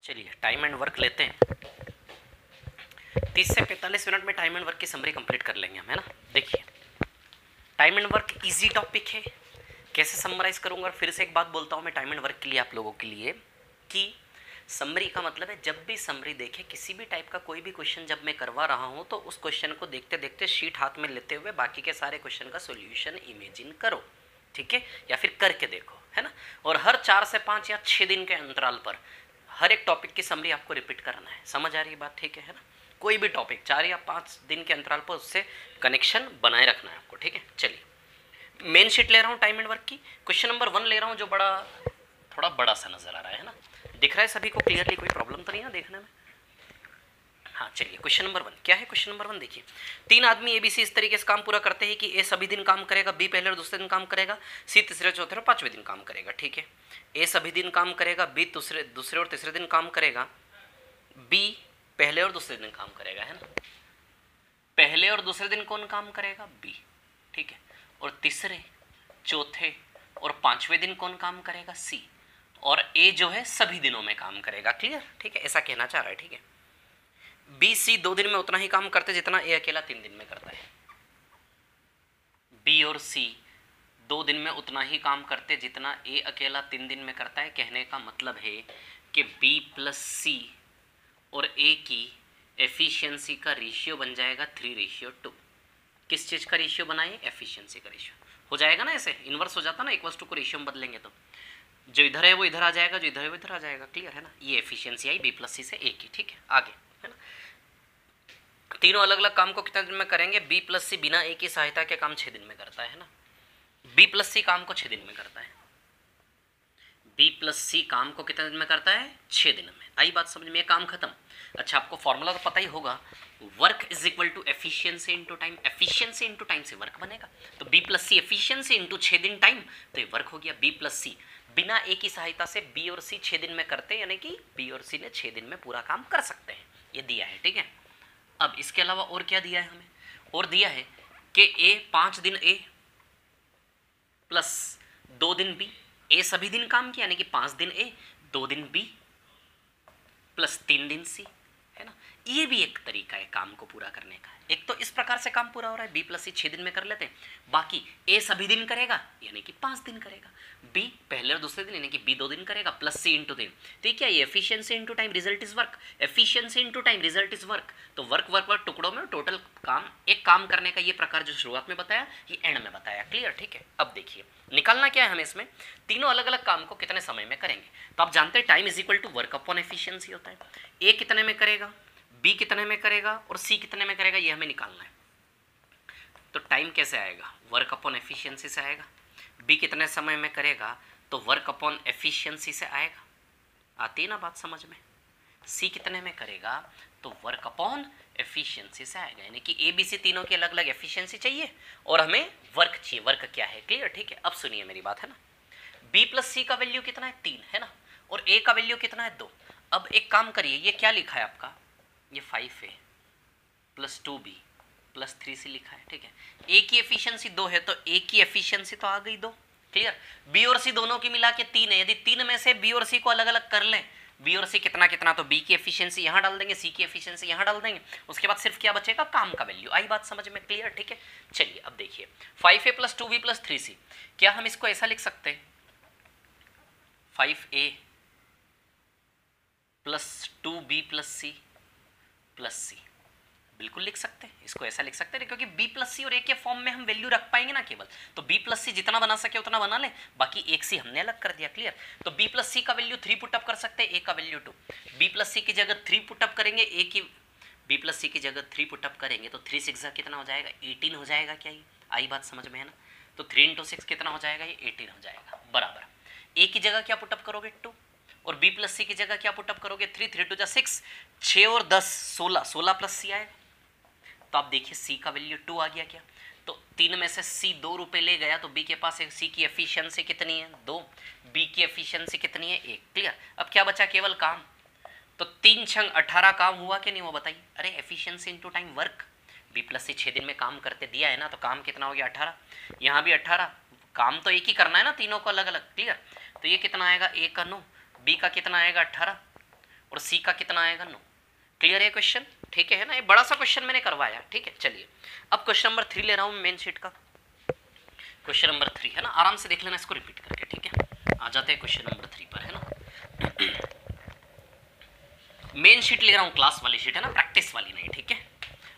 चलिए time and work लेते हैं। 30 से 45 मिनट में टाइम एंड वर्क की समरी कंप्लीट कर लेंगे हम, है ना। देखिए time and work easy topic है। कैसे समराइज करूंगा, और फिर से एक बात बोलता हूं मैं टाइम एंड वर्क के लिए आप लोगों के लिए कि समरी का मतलब है जब भी समरी देखे किसी भी टाइप का कोई भी क्वेश्चन जब मैं करवा रहा हूं तो उस क्वेश्चन को देखते देखते शीट हाथ में लेते हुए बाकी के सारे क्वेश्चन का सोल्यूशन इमेजिन करो, ठीक है, या फिर करके देखो, है ना। और हर 4 से 5 या 6 दिन के अंतराल पर हर एक टॉपिक की समरी आपको रिपीट करना है। समझ आ रही है बात, ठीक है ना। कोई भी टॉपिक 4 या 5 दिन के अंतराल पर उससे कनेक्शन बनाए रखना है आपको, ठीक है। चलिए मेन शीट ले रहा हूँ टाइम एंड वर्क की, क्वेश्चन नंबर 1 ले रहा हूँ जो थोड़ा बड़ा सा नजर आ रहा है ना। दिख रहा है सभी को क्लियरली, कोई प्रॉब्लम तो नहीं है देखने में। हाँ चलिए क्वेश्चन नंबर 1 क्या है। क्वेश्चन नंबर 1 देखिए, 3 आदमी एबीसी इस तरीके से काम पूरा करते हैं कि ए सभी दिन काम करेगा, बी पहले और दूसरे दिन काम करेगा, सी तीसरे चौथे और 5वें दिन काम करेगा, ठीक है। ए सभी दिन काम करेगा, बी दूसरे और तीसरे दिन काम करेगा, बी पहले और दूसरे दिन काम करेगा, है ना। पहले और दूसरे दिन कौन काम करेगा? बी, ठीक है। और तीसरे चौथे और 5वें दिन कौन काम करेगा? सी। और ए जो है सभी दिनों में काम करेगा, क्लियर, ठीक है, ऐसा कहना चाह रहा है, ठीक है। बी सी 2 दिन में उतना ही काम करते जितना ए अकेला 3 दिन में करता है। बी और सी 2 दिन में उतना ही काम करते जितना ए अकेला 3 दिन में करता है। कहने का मतलब है कि बी प्लस सी और ए की एफिशिएंसी का रेशियो बन जाएगा 3:2। किस चीज़ का रेशियो बनाए? एफिशिएंसी का रेशियो। हो जाएगा ना, ऐसे इन्वर्स हो जाता ना, इक्वल्स टू को रेशियो में बदलेंगे तो जो इधर है वो इधर आ जाएगा, जो इधर है वो इधर आ जाएगा, क्लियर है ना। ये एफिशिएंसी आई बी प्लस सी से ए की, ठीक है। आगे है ना, तीनों अलग अलग काम को कितने दिन में करेंगे? बी प्लस सी बिना ए की सहायता के काम 6 दिन में करता है ना। बी प्लस सी काम को 6 दिन में करता है। बी प्लस सी काम को कितने दिन में करता है? 6 दिन में। आई बात समझ में? काम खत्म। अच्छा आपको फॉर्मूला तो पता ही होगा, work is equal to efficiency into time. Efficiency into time से वर्क बनेगा, तो B plus C efficiency into 6 दिन टाइम, तो ये वर्क हो गया। बी प्लस सी बिना ए की सहायता से बी और सी 6 दिन में करते हैं, यानी कि बी और सी ने 6 दिन में पूरा काम कर सकते हैं, ये दिया है, ठीक है। अब इसके अलावा और क्या दिया है हमें? और दिया है कि ए 5 दिन ए प्लस 2 दिन बी। ए सभी दिन काम किया, यानी कि 5 दिन ए 2 दिन बी प्लस 3 दिन सी, है ना। ये भी एक तरीका है काम को पूरा करने का। एक तो इस प्रकार से काम पूरा हो रहा है, बी प्लस सी 6 दिन में कर लेते हैं, बाकी ए सभी दिन करेगा यानी कि 5 दिन करेगा, बी पहले और दूसरे दिन यानी कि बी 2 दिन करेगा, प्लस सी इंटू दिन। तो ये क्या है? Efficiency into time result is work. Efficiency into time result is work. तो वर्क वर्क वर्क टुकड़ों में टोटल काम, एक काम करने का ये प्रकार जो शुरुआत में बताया ये एंड में बताया, क्लियर, ठीक है। अब देखिए निकालना क्या है हमें इसमें, तीनों अलग अलग काम को कितने समय में करेंगे। तो आप जानते हैं time is equal to work upon efficiency होता है। ए कितने में करेगा, बी कितने में करेगा और सी कितने में करेगा, ये हमें निकालना है। तो टाइम कैसे आएगा? वर्क अपॉन एफिशिएंसी से आएगा। बी कितने समय में करेगा तो वर्क अपॉन एफिशिएंसी से आएगा। आती है ना बात समझ में। सी कितने में करेगा तो वर्क अपॉन एफिशिएंसी से आएगा, यानी कि ए बी सी तीनों की अलग अलग एफिशिएंसी चाहिए और हमें वर्क चाहिए। वर्क क्या है? क्लियर, ठीक है। अब सुनिए मेरी बात, है ना। बी प्लस सी का वैल्यू कितना है? 3, है ना। और ए का वैल्यू कितना है? 2। अब एक काम करिए, ये क्या लिखा है आपका? ये 5A plus 2B plus 3C लिखा है, ठीक है। ए की एफिशिएंसी 2 है तो ए की एफिशिएंसी तो आ गई 2, क्लियर। बी और सी दोनों की मिला के 3 है, यदि 3 में से बी और सी को अलग अलग कर लें, बी और सी कितना कितना, तो बी की एफिशिएंसी यहाँ डाल देंगे, सी की एफिशिएंसी यहाँ डाल देंगे, उसके बाद सिर्फ क्या बचेगा? काम का वैल्यू। आई बात समझ में? क्लियर, ठीक है। चलिए अब देखिए 5A plus 2B plus 3C, क्या हम इसको ऐसा लिख सकते हैं 5A plus 2B plus C plus C? बिल्कुल लिख सकते हैं, इसको ऐसा लिख सकते हैं, क्योंकि b प्लस सी और a के फॉर्म में हम वैल्यू रख पाएंगे ना केवल, तो b प्लस सी जितना बना सके उतना बना ले, बाकी एक सी हमने अलग कर दिया, क्लियर। तो b प्लस सी का वैल्यू 3 पुटअप कर सकते हैं, a का वैल्यू 2। b प्लस सी की जगह 3 पुटअप करेंगे, a की b प्लस सी की जगह 3 पुटअप करेंगे तो 3 6 कितना हो जाएगा? 18 हो जाएगा। क्या ये आई बात समझ में, है ना। तो 3 इंटू 6 कितना हो जाएगा? ये 18 हो जाएगा, बराबर। a की जगह क्या पुटअप करोगे? 2, और b प्लस सी की जगह क्या पुटअप करोगे? 3, 3 2 6, 6 और 10 16, 16 प्लस सी आएगा। तो आप देखिए सी का वैल्यू 2 आ गया क्या? तो 3 में से सी 2 रुपए ले गया तो बी के पास सी की एफिशिएंसी कितनी है? 2। बी की एफिशिएंसी कितनी है? 1, क्लियर। अब क्या बचा? केवल काम। तो 3 छंग 18 काम हुआ कि नहीं वो बताइए। अरे efficiency into time work, B plus C 6 दिन में काम करते दिया है ना, तो काम कितना हो गया? 18। यहाँ भी 18, काम तो एक ही करना है ना तीनों को अलग अलग, क्लियर। तो ये कितना आएगा? 1 का 9, बी का कितना आएगा? 18, और सी का कितना आएगा 9। क्लियर है क्वेश्चन? ठीक है ना, ये बड़ा सा क्वेश्चन मैंने करवाया। ठीक है, चलिए अब क्वेश्चन नंबर 3 ले रहा हूँ मेन शीट का। क्वेश्चन नंबर 3 है ना, आराम से देख लेना इसको रिपीट करके। ठीक है, आ जाते हैं क्वेश्चन नंबर 3 पर, है ना। मेन शीट ले रहा हूँ, क्लास वाली शीट है ना, प्रैक्टिस वाली नहीं। ठीक है,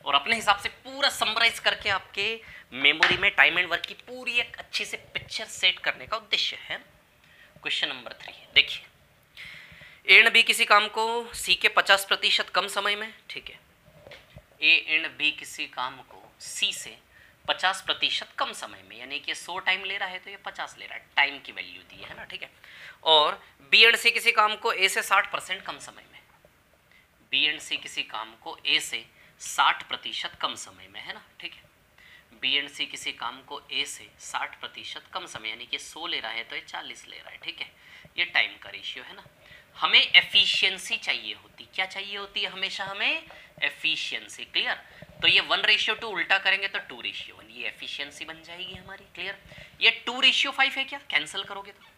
और अपने हिसाब से पूरा समराइज करके आपके मेमोरी में टाइम एंड वर्क की पूरी एक अच्छी से पिक्चर सेट करने का उद्देश्य है। क्वेश्चन नंबर 3 देखिए, ए एंड बी किसी काम को सी के 50% कम समय में, ठीक है, ए एंड बी किसी काम को सी से 50% कम समय में, यानी कि 100 टाइम ले रहा है तो ये 50 ले रहा है, टाइम की वैल्यू दी है ना। ठीक है, और बी एंड सी किसी काम को ए से 60% कम समय में, बी एंड सी किसी काम को ए से 60% कम समय में, है ना। ठीक है, बी एंड सी किसी काम को ए से 60% कम समय, यानी कि 100 ले रहा है तो ये 40 ले रहा है। ठीक है, ये टाइम का रेशियो है ना। हमें एफिशिएंसी चाहिए होती, क्या चाहिए होती है हमेशा हमें? एफिशिएंसी। क्लियर? तो ये 1:2 उल्टा करेंगे तो 2:1, ये एफिशिएंसी बन जाएगी हमारी। क्लियर? ये 2:5 है क्या? कैंसिल करोगे तो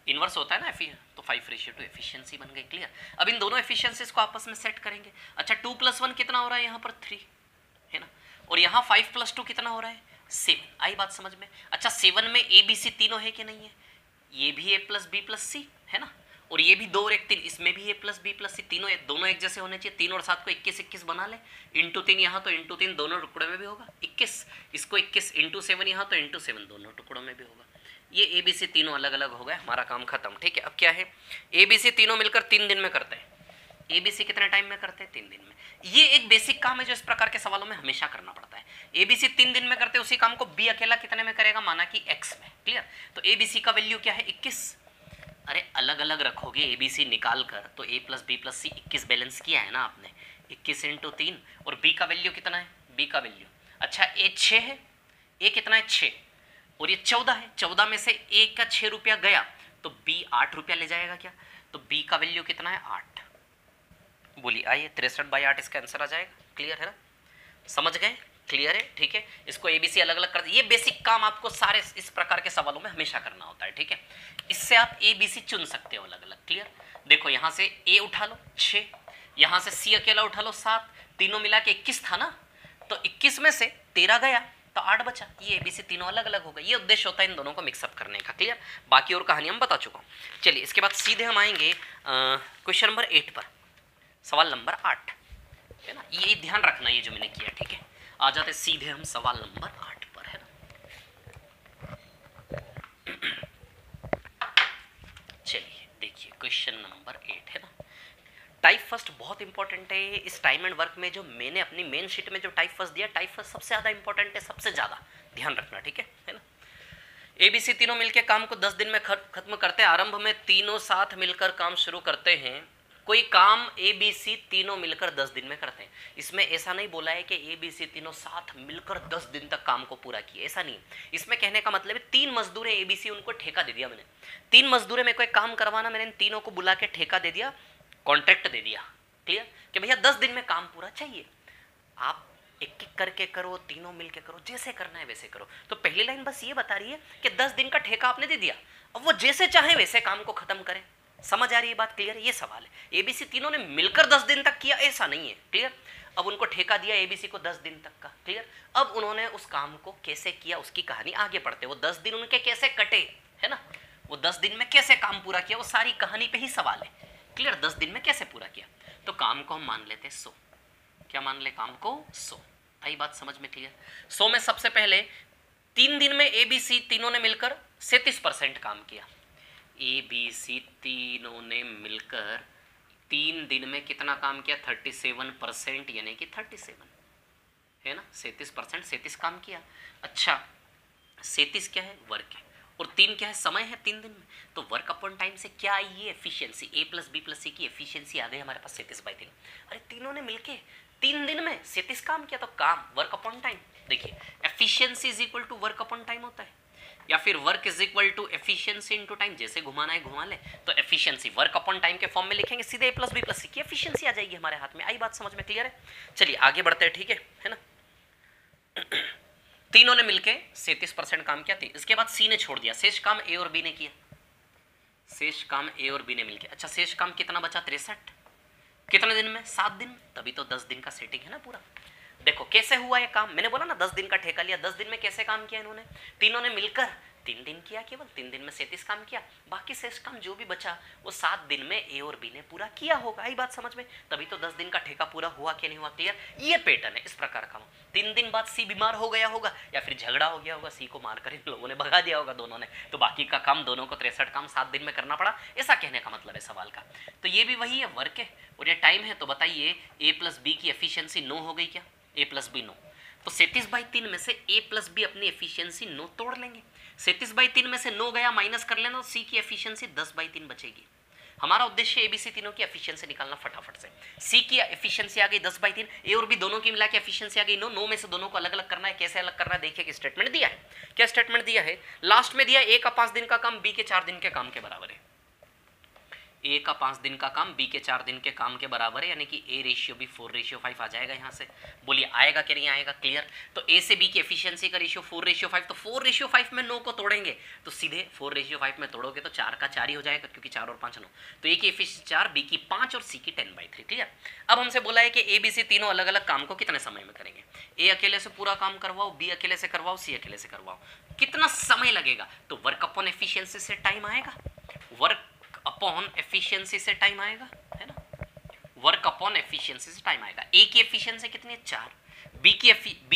इनवर्स होता है ना तो 5:2 एफिशिएंसी बन गई। क्लियर? अब इन दोनों एफिशिएंसीज को आपस में सेट करेंगे। अच्छा, 2 + 1 कितना हो रहा है यहाँ पर? 3, है ना। और यहाँ 5 + 2 कितना हो रहा है? 7। आई बात समझ में? अच्छा, 7 में ए बी सी तीनों है कि नहीं है? ये भी ए प्लस बी प्लस सी है ना, और ये भी 2 और 1 3, इसमें भी ए प्लस बी प्लस सी, दोनों एक जैसे होने चाहिए। 3 और 7 को 21 बना ले, इंटू 3 यहाँ तो इंटू 3 दोनों टुकड़ों में भी होगा 21, इसको 21 इंटू 7 यहाँ तो इंटू 7 दोनों टुकड़ों में भी होगा। ये ए बी सी तीनों अलग अलग हो गए, हमारा काम खत्म। ठीक है, अब क्या है, ए बी सी तीनों मिलकर 3 दिन में करते हैं। ए बी सी कितने टाइम में करते हैं? 3 दिन में। ये एक बेसिक काम है जो इस प्रकार के सवालों में हमेशा करना पड़ता है। ए बी सी 3 दिन में करते हैं, उसी काम को बी अकेला कितने में करेगा? माना कि एक्स में। क्लियर? तो ए बी सी का वैल्यू क्या है? 21। अरे अलग अलग रखोगे ए बी सी निकाल कर तो ए प्लस बी प्लस सी 21 बैलेंस किया है ना आपने, 21 इंटू 3। और बी का वैल्यू कितना है? बी का वैल्यू, अच्छा ए 6 है, ए कितना है? 6, और ये 14 है। 14 में से ए का 6 रुपया गया तो बी 8 रुपया ले जाएगा क्या? तो बी का वैल्यू कितना है? 8। बोलिए आइए, 63/8 इसका आंसर आ जाएगा। क्लियर है ना, समझ गए? क्लियर है? ठीक है, इसको एबीसी अलग अलग कर, ये बेसिक काम आपको सारे इस प्रकार के सवालों में हमेशा करना होता है। ठीक है, इससे आप एबीसी चुन सकते हो अलग अलग। क्लियर? देखो यहाँ से ए उठा लो 6, यहाँ से सी अकेला उठा लो 7, तीनों मिला के 21 था ना, तो 21 में से 13 गया तो 8 बचा। ये एबीसी तीनों अलग अलग हो गए, ये उद्देश्य होता है इन दोनों को मिक्सअप करने का। क्लियर? बाकी और कहानी हम बता चुका हूँ। चलिए इसके बाद सीधे हम आएंगे क्वेश्चन नंबर 8 पर, सवाल नंबर 8, है ना। ये ध्यान रखना ये जो मैंने किया। ठीक है, आ जाते सीधे हम सवाल नंबर 8 पर, है ना। चलिए देखिए क्वेश्चन नंबर 8 है ना। टाइप फर्स्ट बहुत इंपॉर्टेंट है। इस टाइम एंड वर्क में जो मैंने अपनी मेन शीट में जो टाइप फर्स्ट दिया, टाइप फर्स्ट सबसे ज़्यादा इंपॉर्टेंट है, सबसे ज़्यादा ध्यान रखना। ठीक है ना। एबीसी तीनों मिलकर काम को 10 दिन में खत्म करते हैं। आरंभ में तीनों साथ मिलकर काम शुरू करते हैं। कोई काम ए बी सी तीनों मिलकर 10 दिन में करते हैं। इसमें ऐसा नहीं बोला है कि ए बी सी तीनों साथ मिलकर 10 दिन तक काम को पूरा किए, ऐसा नहीं। इसमें कहने का मतलब है 3 मजदूर है ए बी सी, उनको ठेका दे दिया मैंने। 3 मजदूर है, मेरे को एक काम करवाना, मैंने इन तीनों को बुला के ठेका दे दिया, कॉन्ट्रैक्ट दे दिया। क्लियर? कि भैया 10 दिन में काम पूरा चाहिए, आप एक एक करके करो, तीनों मिलके करो, जैसे करना है वैसे करो। तो पहली लाइन बस ये बता रही है कि 10 दिन का ठेका आपने दे दिया, अब वो जैसे चाहे वैसे काम को खत्म करें। समझ आ रही है बात? क्लियर? ये सवाल है। एबीसी तीनों ने मिलकर 10 दिन तक किया, ऐसा नहीं है। क्लियर? अब उनको ठेका दिया एबीसी को 10 दिन तक का। क्लियर? अब उन्होंने उस काम को कैसे किया उसकी कहानी आगे पढ़ते, वो 10 दिन उनके कैसे कटे, है ना, वो 10 दिन में कैसे काम पूरा किया, वो सारी कहानी पे ही सवाल है। क्लियर? 10 दिन में कैसे पूरा किया, तो काम को हम मान लेते 100। क्या मान ले? काम को 100। आई बात समझ में? क्लियर? 100 में सबसे पहले 3 दिन में ए बी सी तीनों ने मिलकर 37% काम किया। ए बी सी तीनों ने मिलकर 3 दिन में कितना काम किया? 37%, यानी कि 37, है ना। 37%, 37 काम किया। अच्छा, 37 क्या है? वर्क है, और 3 क्या है? समय है 3 दिन में। तो वर्क अपॉन टाइम से क्या आई? ये एफिशिएंसी, ए प्लस बी प्लस सी की एफिशिएंसी आ गई हमारे पास 37/3। अरे तीनों ने मिलके 3 दिन में 37 काम किया, तो काम वर्क अपॉन टाइम। देखिए efficiency is equal to work upon time होता है, या फिर work is equal to efficiency into time, जैसे घुमाना है घुमा ले। तो एफिशिएंसी वर्क अपॉन टाइम के फॉर्म में लिखेंगे, सीधे A plus B plus C की एफिशिएंसी आ जाएगी हमारे हाथ में। आई बात समझ में? क्लियर है? चलिए आगे बढ़ते हैं। ठीक है ना। तीनों ने मिलके 37% काम किया। इसके बाद सी ने छोड़ दिया, शेष काम ए और बी ने किया। शेष काम ए और बी ने मिलके। अच्छा शेष काम कितना बचा? 63। कितने दिन में? 7 दिन। तभी तो 10 दिन का सेटिंग है ना पूरा। देखो कैसे हुआ ये काम, मैंने बोला ना 10 दिन का ठेका लिया। 10 दिन में कैसे काम किया इन्होंने? तीनों ने मिलकर 3 दिन किया, केवल 3 दिन में 37 काम किया। बाकी शेष काम जो भी बचा वो 7 दिन में ए और बी ने पूरा किया होगा। आई बात समझ में? तभी तो 10 दिन का ठेका पूरा हुआ कि नहीं हुआ? क्लियर? ये पैटर्न है इस प्रकार का। 3 दिन बाद सी बीमार हो गया होगा या फिर झगड़ा हो गया होगा, सी को मारकर इन लोगों ने भगा दिया होगा दोनों ने, तो बाकी का काम दोनों को 63 काम 7 दिन में करना पड़ा। ऐसा कहने का मतलब है सवाल का। तो ये भी वही है, वर्क है और ये टाइम है। तो बताइए ए प्लस बी की एफिशिएंसी 9 हो गई क्या? ए प्लस बी 9। तो 37/3 में से ए प्लस बी अपनी एफिशिएंसी 9 तोड़ लेंगे। 37/3 में से 9 गया, माइनस कर लेना, सी की एफिशिएंसी 10/3 बचेगी। हमारा उद्देश्य एबीसी तीनों की एफिशिएंसी निकालना फटाफट से। सी की एफिशिएंसी आ गई 10/3, ए और बी दोनों की मिला के एफिशिएंसी आ गई 9। 9 में से दोनों को अलग अलग करना है। कैसे अलग करना है? देखिए कि स्टेटमेंट दिया है। क्या स्टेटमेंट दिया है? लास्ट में दिया ए का 5 दिन का काम बी के 4 दिन के काम के बराबर है। ए का 5 दिन का काम बी के 4 दिन के काम के बराबर है, यानी कि ए रेशियो बी 4/5 आ जाएगा यहाँ से। बोलिए आएगा कि नहीं आएगा? क्लियर? तो ए से बी की एफिशिएंसी का रेशियो 4/5, तो 4/5 में 9 को तोड़ेंगे तो सीधे 4/5 में तोड़ोगे तो 4 का 4 ही हो जाएगा, क्योंकि 4 और 5 9। तो ए की एफिशिएंसी 4, बी की 5 और सी की 10/3। क्लियर? अब हमसे बोला है कि ए बी सी तीनों अलग अलग काम को कितने समय में करेंगे। ए अकेले से पूरा काम करवाओ, बी अकेले से करवाओ, सी अकेले से करवाओ, कितना समय लगेगा? तो वर्क अपॉन एफिशिएंसी से टाइम आएगा। वर्क अपॉन एफिशिएंसी से टाइम आएगा, है ना? वर्क अपॉन एफिशिएंसी से टाइम आएगा। ए की एफिशिएंसी कितनी है? 4। बी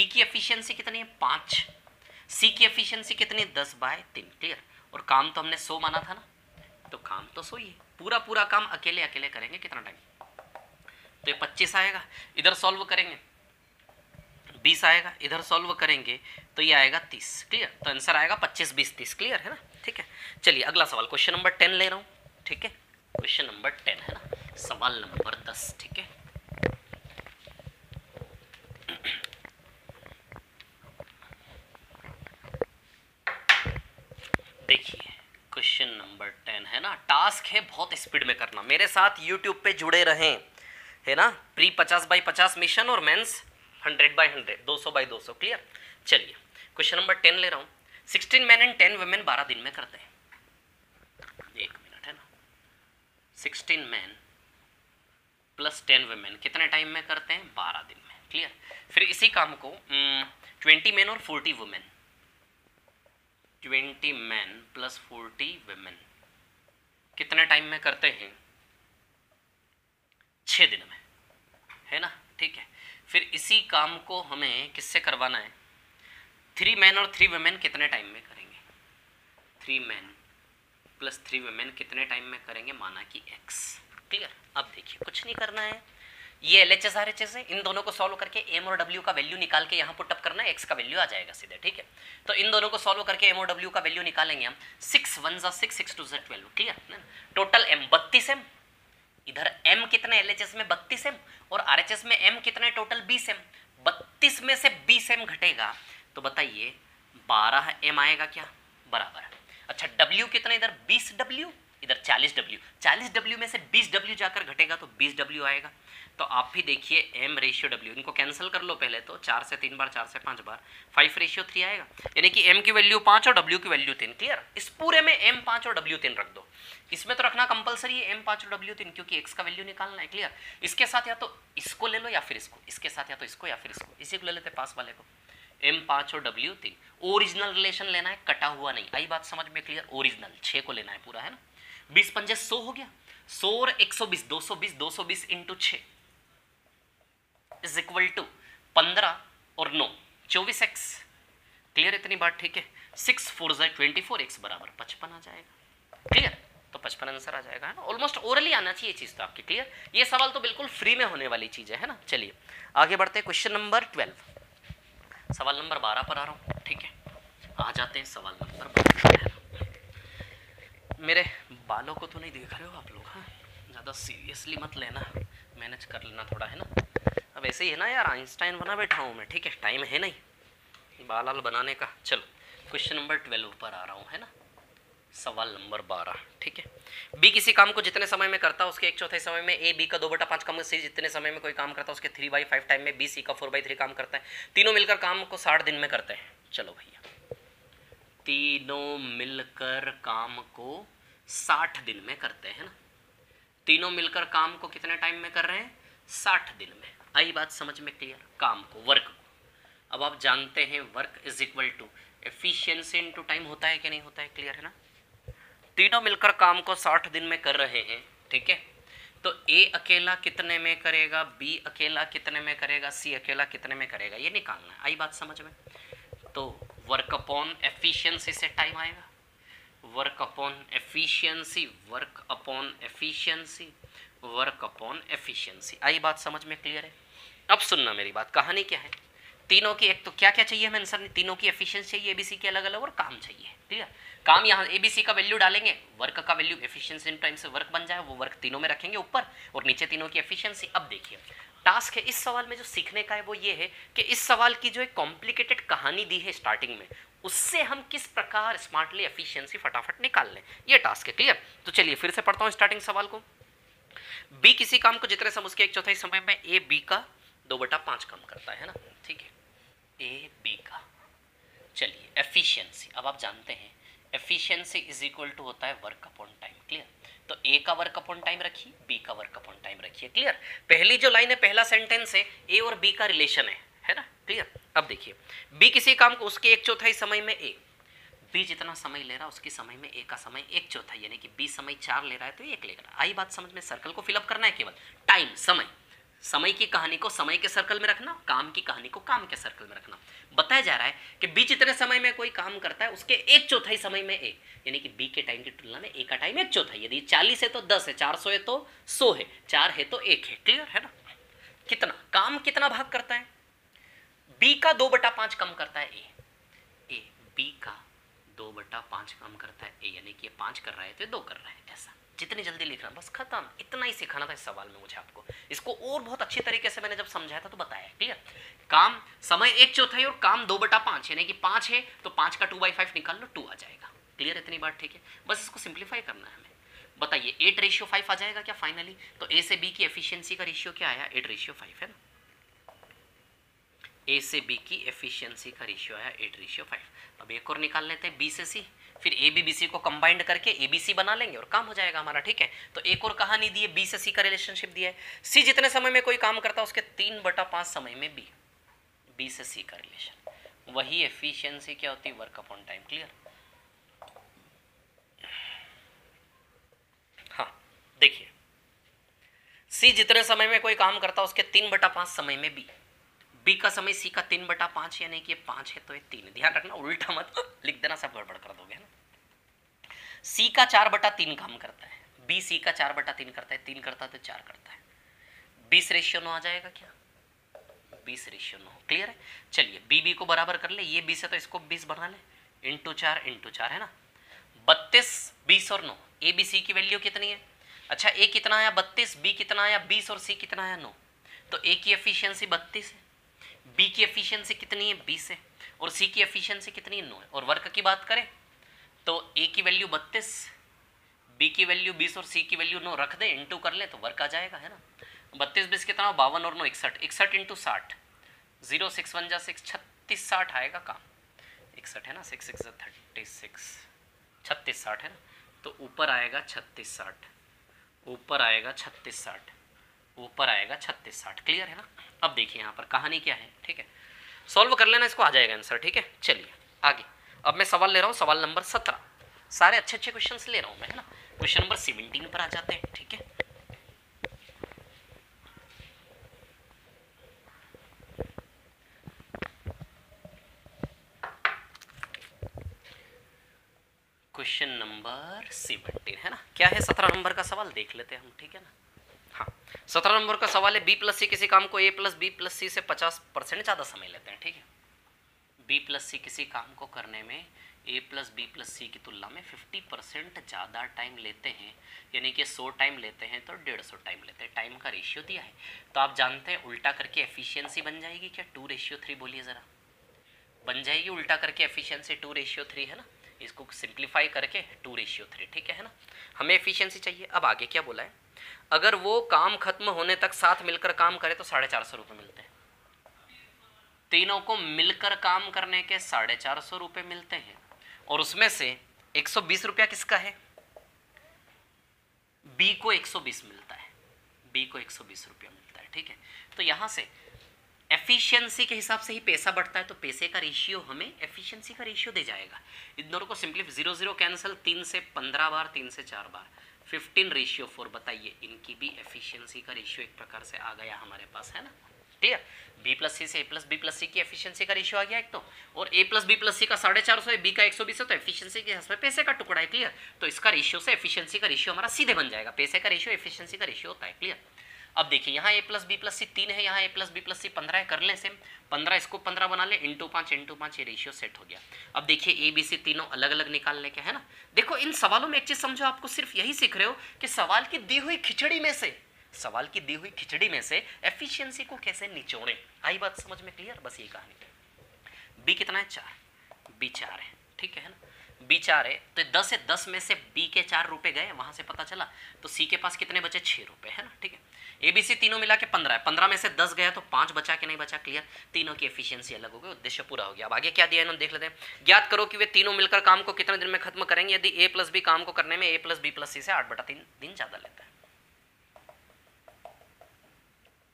की एफिशिएंसी कितनी है? 5। सी की एफिशिएंसी कितनी है? 10/3। क्लियर? और काम तो हमने 100 माना था ना, तो काम तो 100 ही है। पूरा पूरा काम अकेले अकेले करेंगे कितना टाइम? तो ये 25 आएगा। इधर सॉल्व करेंगे 20 आएगा, इधर सॉल्व करेंगे तो ये आएगा 30। क्लियर? तो आंसर आएगा 25 20 30। क्लियर है ना? ठीक है, चलिए अगला सवाल क्वेश्चन नंबर 10 ले रहा हूँ। ठीक है, क्वेश्चन नंबर 10 है ना, सवाल नंबर 10। ठीक है, देखिए क्वेश्चन नंबर 10 है ना, टास्क है बहुत स्पीड में करना। मेरे साथ यूट्यूब पे जुड़े रहें, है ना? प्री 50/50 मिशन और मेंस 100/100, 200/200। क्लियर? चलिए क्वेश्चन नंबर 10 ले रहा हूँ। 16 मैन एंड 10 वुमेन 12 दिन में करते हैं। 16 मैन प्लस 10 वुमेन कितने टाइम में करते हैं? 12 दिन में। क्लियर? फिर इसी काम को 20 मैन और 40 वुमेन, 20 मैन प्लस 40 वुमेन कितने टाइम में करते हैं? 6 दिन में, है ना? ठीक है, फिर इसी काम को हमें किससे करवाना है? 3 मैन और 3 वुमेन कितने टाइम में करेंगे? 3 मैन प्लस 3 वुमेन कितने टाइम में करेंगे? माना कि x। क्लियर? अब देखिए कुछ नहीं करना है, ये LHS RHS है, इन दोनों को सॉल्व करके m और w का वैल्यू निकाल के यहाँ पुटअप करना है, x का वैल्यू आ जाएगा सीधे। ठीक है, तो इन दोनों को सॉल्व करके m और w का वैल्यू निकालेंगे हम। 6 1 = 6, 6 2 = 12। क्लियर? टोटल m 32 m, इधर m कितने LHS में? 32 m, और RHS में m कितने? Total 20 m। 32 में से 20 m घटेगा तो बताइए 12 m आएगा क्या? बराबर। अच्छा W कितना? इधर 20 W, इधर 40 W। 40 W में से 20 W जाकर घटेगा तो 20 W आएगा। तो आप भी देखिए m रेशियो W, इनको कैंसिल कर लो पहले तो, 4 से 3 बार, 4 से 5 बार, 5/3 आएगा, यानी कि m की वैल्यू 5 और W की वैल्यू 3। क्लियर? इस पूरे में m 5 और W 3 रख दो। इसमें तो रखना कंपलसरी है m 5 और W 3, क्योंकि x का वैल्यू निकालना है। क्लियर? इसके साथ या तो इसको ले लो या फिर इसको, इसके साथ या तो इसको या फिर इसको, इसी को ले लेते पास वाले को। m 5 और W 3, ओरिजिनल रिलेशन लेना है, कटा हुआ नहीं। आई बात समझ में? क्लियर? ओरिजिनल 6 को लेना है पूरा, है ना? 20 पंजे 100 हो गया, 100 और 120, 220 इंटू 6 इज इक्वल टू 15 और 9 24x। क्लियर? इतनी बात ठीक है। 6 4 = 24, x बराबर 55 आ जाएगा। क्लियर? तो 55 आंसर आ जाएगा, है ना? ऑलमोस्ट ओरली आना चाहिए चीज तो आपकी। क्लियर? ये सवाल तो बिल्कुल फ्री में होने वाली चीज है ना? चलिए आगे बढ़ते हैं, क्वेश्चन नंबर 12, सवाल नंबर 12 पर आ रहा हूँ। ठीक है, आ जाते हैं सवाल नंबर 12। मेरे बालों को तो नहीं देख रहे हो आप लोग? हाँ, ज़्यादा सीरियसली मत लेना, मैनेज कर लेना थोड़ा, है ना? अब ऐसे ही है ना यार, आइंस्टाइन बना बैठा हूँ मैं। ठीक है, टाइम है नहीं बाल वाल बनाने का। चलो क्वेश्चन नंबर 12 पर आ रहा हूँ, है ना? सवाल नंबर 12। ठीक है, बी किसी काम को जितने समय में करता है उसके 1/4 समय में ए बी का 2/5 काम, सी जितने समय में कोई काम करता है उसके 3/5 टाइम में बी सी का 4/3 काम करता है। तीनों मिलकर काम को 60 दिन में करते हैं। चलो भैया, तीनों मिलकर काम को 60 दिन में करते हैं ना, तीनों मिलकर काम को कितने टाइम में कर रहे हैं? 60 दिन में। आई बात समझ में क्लियर? काम को, वर्क को। अब आप जानते हैं work is equal to efficiency into time होता है कि नहीं होता है? क्लियर है ना? तीनों मिलकर काम को 60 दिन में कर रहे हैं, ठीक है। तो ए अकेला कितने में करेगा, बी अकेला कितने में करेगा, सी अकेला कितने में करेगा, ये निकालना है। आई बात समझ में? तो वर्क अपॉन एफिशिएंसी से टाइम आएगा, work upon efficiency, work upon efficiency, work upon efficiency. आई बात समझ में क्लियर है? अब सुनना मेरी बात, कहानी क्या है? तीनों की एक तो क्या क्या चाहिए हमें आंसर में, तीनों की एफिशिएंसी चाहिए एबीसी के अलग अलग, और काम चाहिए। क्लियर? काम यहाँ एबीसी का वैल्यू डालेंगे, वर्क का वैल्यू एफिशिएंसी इन टाइम से वर्क बन जाए, वो वर्क तीनों में रखेंगे ऊपर, और नीचे तीनों की एफिशिएंसी। अब देखिए टास्क है इस सवाल में जो सीखने का है वो ये है कि इस सवाल की जो एक कॉम्प्लिकेटेड कहानी दी है स्टार्टिंग में, उससे हम किस प्रकार स्मार्टली एफिशिएंसी फटाफट निकाल लें, ये टास्क है। क्लियर? तो चलिए फिर से पढ़ता हूँ स्टार्टिंग सवाल को। बी किसी काम को जितने समय उसके 1/4 समय में ए बी का 2/5 काम करता है ना, ठीक है, ए बी का। चलिए एफिशिएंसी, अब आप जानते हैं एफिशिएंसी इज इक्वल टू होता है वर्क अपॉन टाइम। क्लियर? तो ए का वर्क अपॉन टाइम रखिए, बी का वर्क अपॉन टाइम रखिए। क्लियर? पहली जो लाइन है, पहला सेंटेंस है, ए और बी का रिलेशन है ना? क्लियर? अब देखिए बी किसी काम को उसके 1/4 समय में ए, बी जितना समय ले रहा है उसके समय में ए का समय 1/4, यानी कि बी समय 4 ले रहा है तो 1 लेगा। आई बात समझ में? सर्कल को फिलअप करना है केवल, टाइम समय, समय की कहानी को समय के सर्कल में रखना, काम की कहानी को काम के सर्कल में रखना। बताया जा रहा है कि बी जितने समय में कोई काम करता है उसके 1/4 समय में ए, यानी कि बी के टाइम की तुलना में ए का टाइम 1/4। यदि 40 है तो 10 है, 400 है तो 100 है, 4 है तो 1 है। क्लियर है ना? कितना काम कितना भाग करता है? बी का 2/5 कम करता है ए बी का 2/5 कम करता है ए, यानी कि ये 5 कर रहा है तो 2 कर रहा है। ऐसा जितनी जल्दी लिख रहा, बस खत्म, इतना ही सिखाना था इस सवाल में मुझे आपको। इसको और बहुत अच्छी तरीके से मैंने जब समझाया था तो बताया। क्लियर? काम समय 1/4 और काम 2/5, यानी कि 5 है तो 5 का 2/5 निकाल लो, 2 आ जाएगा। क्लियर? इतनी बात ठीक है, बस इसको सिंप्लीफाई करना है हमें। बताइए 8:5 आ जाएगा क्या फाइनली? तो ए से बी की एफिशिएंसी का रेशियो क्या आया? 8:5 है ना। ए से बी की एफिशिएंसी का रेशियो आया 8:5। अब एक और निकाल लेते हैं बी से सी, फिर ए बी बी सी को कंबाइंड करके ए बी सी बना लेंगे और काम हो जाएगा हमारा। ठीक है? तो एक और कहानी दी है, बी से सी का रिलेशनशिप दिया है। सी जितने समय में कोई काम करता है उसके 3/5 समय में बी, बी से सी का रिलेशन, वही एफिशिएंसी क्या होती है? Work upon time. क्लियर? हाँ देखिए सी जितने समय में कोई काम करता है उसके 3/5 समय में बी, बी का समय सी का 3/5, यानी कि 5 है तो ये 3। ध्यान रखना उल्टा मत लिख देना, सब गड़बड़ कर दोगे ना। सी का 4/3 काम करता है, बी सी का 4/3 करता है, 3 करता है तो 4 करता है। 20:9 आ जाएगा क्या? 20:9। क्लियर है? चलिए बी बी को बराबर कर ले, ये 20 है तो इसको 20 बना ले, इंटू 4 है ना। 32, 20 और 9, ए बी सी की वैल्यू कितनी है? अच्छा ए कितना आया? 32, बी कितना आया? 20 और सी कितना आया? 9। तो ए की एफिशिएंसी 32 है, बी की एफिशिएंसी कितनी है? 20 है, और सी की एफिशिएंसी कितनी है? 9 है। और वर्क की बात करें तो ए की वैल्यू 32, बी की वैल्यू 20 और सी की वैल्यू 9 रख दें, इंटू कर ले तो वर्क आ जाएगा, है ना। 32 20 कितना? 52 और 9 61, 61 इंटू 60, 0 6 1 जा 6, 36 60 आएगा काम। 61 है ना, 6 6 36, 36 60 है ना। तो ऊपर आएगा 36 60, ऊपर आएगा 36 60, ऊपर आएगा 36 60। क्लियर है ना? अब देखिए यहाँ पर कहानी क्या है। ठीक है, सॉल्व कर लेना, इसको आ जाएगा आंसर। ठीक है, चलिए आगे। अब मैं सवाल ले रहा हूँ, सवाल नंबर 17। सारे अच्छे अच्छे क्वेश्चंस ले रहा हूँ मैं, है ना। क्वेश्चन नंबर 17 पर आ जाते हैं। ठीक है, क्वेश्चन नंबर 17 है ना। क्या है 17 नंबर का सवाल, देख लेते हैं हम। ठीक है ना। हाँ, 17 नंबर का सवाल है बी प्लस सी किसी काम को ए प्लस बी प्लस सी से 50% ज़्यादा समय लेते हैं। ठीक है, बी प्लस सी किसी काम को करने में ए प्लस बी प्लस सी की तुलना में 50% ज़्यादा टाइम लेते हैं, यानी कि 100 टाइम लेते हैं तो 150 टाइम लेते हैं। टाइम का रेशियो दिया है तो आप जानते हैं उल्टा करके एफिशिएंसी बन जाएगी क्या? 2:3। बोलिए ज़रा, बन जाएगी उल्टा करके एफिशिएंसी 2:3, है ना। इसको सिंप्लीफाई करके 2:3। ठीक है ना। हमें एफिशिएंसी चाहिए। अब आगे क्या बोला है? अगर वो काम खत्म होने तक साथ मिलकर काम करे तो 450 रुपये मिलते हैं। तीनों को मिलकर काम करने के 450 रुपये मिलते हैं, और उसमें से 120 रुपया किसका है? बी को 120 मिलता है, बी को 120 रुपया मिलता है, ठीक है। तो यहाँ से एफिशिएंसी के हिसाब से ही पैसा बढ़ता है, तो पैसे का रेशियो हमें एफिशिएंसी का रेशियो दे जाएगा। इन दोनों को सिंपली 0 0 कैंसिल, 3 से 15 बार, 3 से 4 बार, 15:4। बताइए इनकी भी एफिशिएंसी का रेशियो एक प्रकार से आ गया हमारे पास, है ना, क्लियर। बी प्लस सी से ए प्लस बी प्लस सी की एफिशिएंसी का रेशियो आ गया एक तो, और ए प्लस बी प्लस सी का 450 है, बी का 120 है, तो एफिशिएंसी के हिसाब से पैसे का टुकड़ा है, क्लियर। तो इसका रेशियो से एफिशिएंसी का रेशियो हमारा सीधे बन जाएगा, पैसे का रेशियो एफिशिएंसी का रेशियो होता है, क्लियर। अब देखिए यहाँ ए प्लस बी प्लस सी 3 है, यहाँ ए प्लस बी प्लस सी 15 है, कर लें सेम, 15 इसको 15 बना ले, इंटू 5 ये रेशियो सेट हो गया। अब देखिए ए बी सी तीनों अलग अलग निकालने के, है ना। देखो इन सवालों में एक चीज समझो, आपको सिर्फ यही सीख रहे हो कि सवाल की दी हुई खिचड़ी में से, सवाल की दी हुई खिचड़ी में से एफिशिएंसी को कैसे निचोड़े। आई बात समझ में क्लियर, बस ये कहानी। बी कितना है, 4, बी 4 है, ठीक है ना, बी 4 है, तो 10 है, 10 में से बी के 4 रुपए गए, वहां से पता चला, तो सी के पास कितने बचे, 6 रुपए, है ना, ठीक है। ए बी सी तीनों मिला के 15 है, 15 में से 10 गया तो 5 बचा कि नहीं बचा, क्लियर। तीनों की एफिशिएंसी अलग हो गई, उद्देश्य पूरा हो गया। अब आगे क्या दिया है ना, देख लेते हैं। ज्ञात करो कि वे तीनों मिलकर काम को कितने दिन में खत्म करेंगे, यदि ए प्लस बी काम को करने में ए प्लस बी प्लस सी से 8/3 दिन ज्यादा लेता है।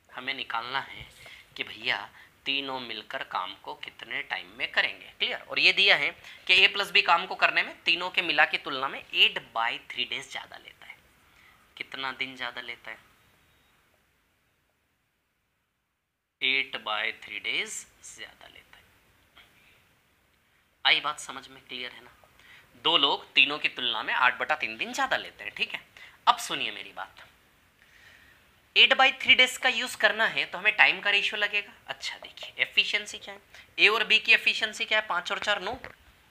हमें निकालना है कि भैया तीनों मिलकर काम को कितने टाइम में करेंगे, क्लियर। और ये दिया है कि ए प्लस बी काम को करने में तीनों के मिला की तुलना में 8/3 डेज ज्यादा लेता है। कितना दिन ज्यादा लेता है, 8/3 डेज ज्यादा लेता है। आई बात समझ में क्लियर है ना। दो लोग तीनों की तुलना में 8/3 दिन ज्यादा लेते हैं, ठीक है। अब सुनिए मेरी बात, 8/3 डेज का यूज करना है तो हमें टाइम का रेशियो लगेगा। अच्छा देखिए एफिशिएंसी क्या है, ए और बी की एफिशिएंसी क्या है, 5 और 4 9,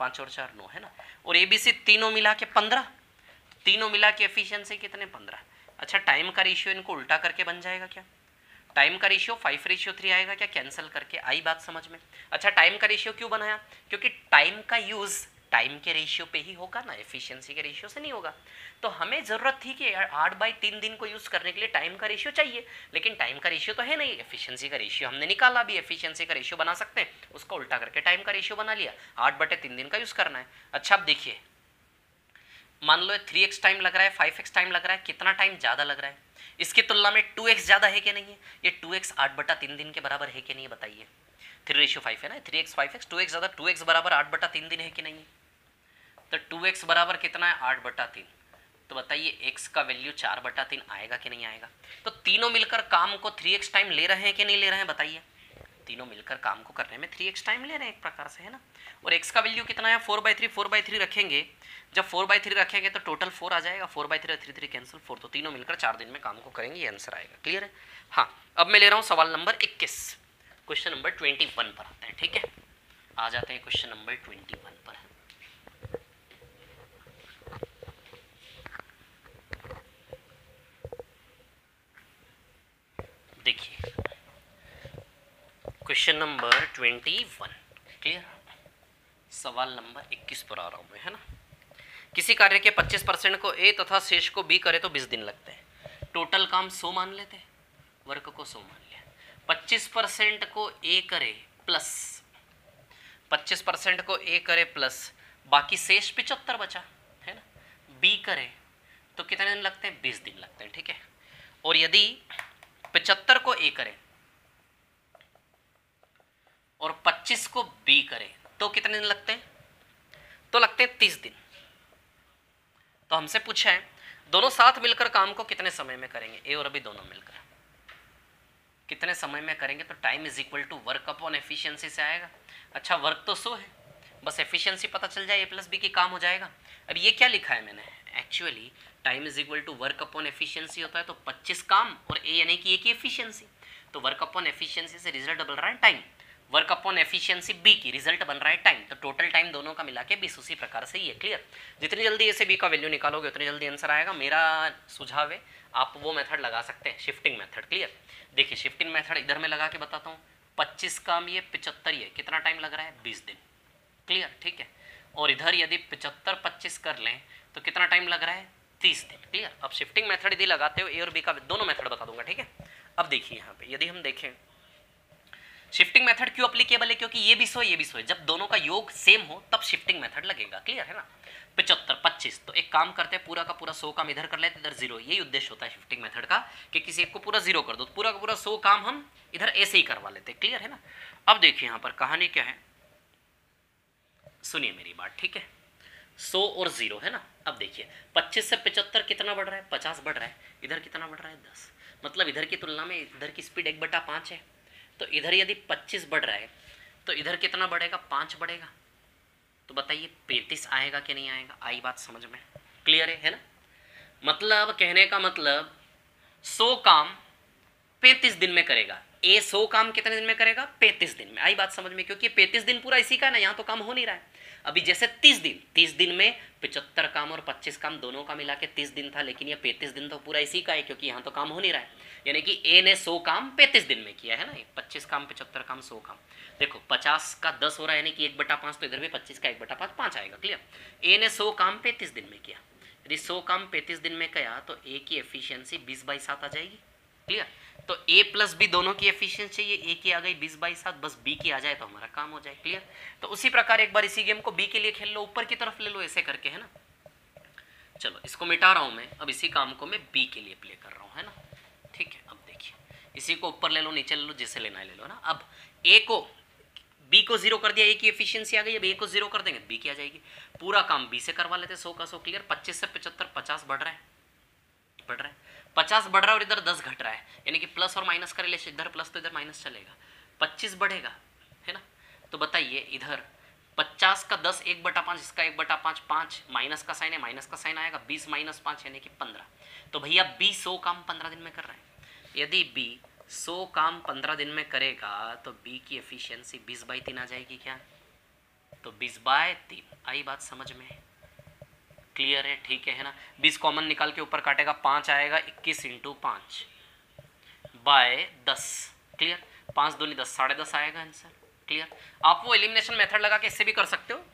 5 और 4 9, है ना। और ए बी सी तीनों मिला के 15, तीनों मिला के एफिशिएंसी कितने, 15। अच्छा टाइम का रेशियो इनको उल्टा करके बन जाएगा क्या, टाइम का रेशियो 5:3 आएगा क्या, कैंसिल करके। आई बात समझ में। अच्छा टाइम का रेशियो क्यों बनाया, क्योंकि टाइम का यूज टाइम के रेशियो पे ही होगा ना, एफिशिएंसी के रेशियो से नहीं होगा। तो हमें जरूरत थी कि 8/3 दिन को यूज करने के लिए टाइम का रेशियो चाहिए, लेकिन टाइम का रेशियो तो है नहीं, एफिशिएंसी का रेशियो हमने निकाला भी, एफिशिएंसी का रेशियो बना सकते हैं, उसको उल्टा करके टाइम का रेशियो बना लिया, 8/3 दिन का यूज करना है। अच्छा अब देखिए, मान लो 3x टाइम लग रहा है, 5x टाइम लग रहा है, कितना टाइम ज्यादा लग रहा है, इसकी तुलना में 2x ज्यादा है कि नहीं है, ये 2x 8/3 दिन के बराबर है कि नहीं बताइए। 3:5 है ना, 3x 5x, 2x ज्यादा, 2x बराबर 8/3 दिन है कि नहीं है। तो 2x बराबर कितना है, 8/3। तो बताइए x का वैल्यू 4/3 आएगा कि नहीं आएगा। तो तीनों मिलकर काम को 3x टाइम ले रहे हैं कि नहीं ले रहे हैं बताइए। तीनों मिलकर काम को करने में 3x टाइम ले रहे हैं एक प्रकार से, है ना। और x का वैल्यू कितना है, 4/3, 4/3 रखेंगे, जब 4/3 रखेंगे तो टोटल 4 आ जाएगा, 4/3 3 कैंसिल 4, तो तीनों मिलकर 4 दिन में काम को करेंगे, ये आंसर आएगा, क्लियर है। हाँ अब मैं ले रहा हूँ सवाल नंबर 21, क्वेश्चन नंबर 21 पर आते हैं, ठीक है। आ जाते हैं क्वेश्चन नंबर 21 पर। देखिए क्वेश्चन नंबर 21, क्लियर। सवाल नंबर 21 पर आ रहा हूँ मैं, है ना। किसी कार्य के 25% को ए तथा शेष को बी करे तो 20 दिन लगते हैं। टोटल काम 100 मान लेते हैं, वर्क को 100 मान लिया। 25% को ए करे प्लस, 25% को ए करे प्लस बाकी शेष 75 बचा, है ना। बी करे तो कितने दिन लगते हैं, 20 दिन लगते हैं, ठीक है। और यदि 75 को ए करे और 25 को बी करे तो कितने दिन लगते हैं, तो लगते हैं 30 दिन। तो हमसे पूछा है दोनों साथ मिलकर काम को कितने समय में करेंगे, ए और बी दोनों मिलकर कितने समय में करेंगे। तो time is equal to work upon efficiency से आएगा। अच्छा वर्क तो 100 है, बस एफिशिएंसी पता चल जाए, ए प्लस बी की काम हो जाएगा। अब ये क्या लिखा है मैंने, actually time is equal to work upon efficiency होता है, तो 25 काम और ए यानी कि ए की एफिशिएंसी, तो वर्क अपॉन एफिशिएंसी से रिजल्ट बन रहा है time, work upon efficiency B की रिजल्ट बन रहा है टाइम, तो टोटल टाइम दोनों का मिला के 20, उसी प्रकार से ये, क्लियर। जितनी जल्दी ए से बी का वैल्यू निकालोगे उतनी जल्दी आंसर आएगा। मेरा सुझाव है आप वो मेथड लगा सकते हैं, शिफ्टिंग मेथड, क्लियर। देखिए शिफ्टिंग मेथड इधर मैं लगा के बताता हूँ, 25 काम ये 75 ये कितना टाइम लग रहा है, 20 दिन, क्लियर, ठीक है। और इधर यदि 75 25 कर लें तो कितना टाइम लग रहा है, 30 दिन, क्लियर। अब शिफ्टिंग मेथड यदि लगाते हो ए और बी का दोनों मेथड बता दूंगा, ठीक है। अब देखिए यहाँ पे यदि हम देखें शिफ्टिंग मेथड क्यों अप्लीकेबल है? क्योंकि ये भी 100 ये भी 100 है, जब दोनों का योग सेम हो तब शिफ्टिंग मेथड लगेगा। क्लियर है ना? 75 25, तो एक काम करते हैं, पूरा का पूरा 100 काम इधर कर लेते, इधर 0। यही उद्देश्य होता है शिफ्टिंग मेथड का कि किसी एक को पूरा 0 कर दो, तो पूरा का पूरा 100 काम हम इधर ऐसे ही करवा लेते हैं। क्लियर है ना? अब देखिए यहां पर कहानी क्या है, सुनिए मेरी बात, ठीक है? 100 और 0 है ना? अब देखिए 25 से 75 कितना बढ़ रहा है? 50 बढ़ रहा है। इधर कितना बढ़ रहा है? 10। मतलब इधर की तुलना में इधर की स्पीड 1/5 है। तो इधर यदि 25 बढ़ रहा है तो इधर कितना बढ़ेगा? 5 बढ़ेगा। तो बताइए 35 आएगा कि नहीं आएगा? आई बात समझ में? क्लियर है ना? मतलब कहने का मतलब 100 काम 35 दिन में करेगा। ए 100 काम कितने दिन में करेगा? 35 दिन में। आई बात समझ में? क्योंकि 35 दिन पूरा इसी का ना, यहाँ तो काम हो नहीं रहा है। अभी जैसे 30 दिन में 75 काम और 25 काम दोनों का मिला के 30 दिन था, लेकिन ये 35 दिन तो पूरा इसी का है क्योंकि यहाँ तो काम हो नहीं रहा है। यानी कि ए ने 100 काम 35 दिन में किया है ना, 25 काम 75 काम 100 काम। देखो 50 का 10 हो रहा है, यानी कि 1/5, तो इधर भी 25 का 1/5 5 आएगा। क्लियर? ए ने 100 काम 35 दिन में किया, यदि 100 काम 35 दिन में किया तो ए की एफिशिएंसी 20/7 आ जाएगी। क्लियर? तो a प्लस बी दोनों की एफिशिएंसी चाहिए, a की आ गई 20/7, बस b की आ जाए तो हमारा काम हो जाए। क्लियर? तो उसी प्रकार एक बार इसी गेम को b के लिए खेल लो, ऊपर की तरफ ले लो ऐसे करके, है ना? चलो इसको मिटा रहा हूं मैं, अब इसी काम को मैं b के लिए प्ले कर रहा हूं, है ना? ठीक है, अब देखिए इसी को ऊपर ले लो, नीचे ले लो, जिसे लेना है ले लो ना। अब a को b को 0 कर दिया, a की एफिशिएंसी आ गई। अब a को 0 कर देंगे b की आ जाएगी। पूरा काम b से करवा लेते 100 का 100। क्लियर? 25 से 75 50 बढ़ रहा है, 50 बढ़ रहा है और इधर 10 घट रहा है, यानी कि प्लस और माइनस का रिलेशन, इधर प्लस तो इधर माइनस चलेगा। 25 बढ़ेगा, है ना? तो बताइए इधर 50 का 10 1/5, इसका 1/5 5, माइनस का साइन है, माइनस का साइन आएगा, 20 - 5 यानी कि 15। तो भैया b 100 काम 15 दिन में कर रहा है। यदि b 100 काम 15 दिन में करेगा तो b की एफिशिएंसी 20/3 आ जाएगी क्या? तो 20/3। आई बात समझ में? क्लियर है? ठीक है ना? 20 कॉमन निकाल के ऊपर काटेगा, 5 आएगा, 21 × 5 बाय 10। क्लियर? 5 दूनी 10, 10.5 आएगा आंसर। क्लियर? आप वो एलिमिनेशन मेथड लगा के इससे भी कर सकते हो,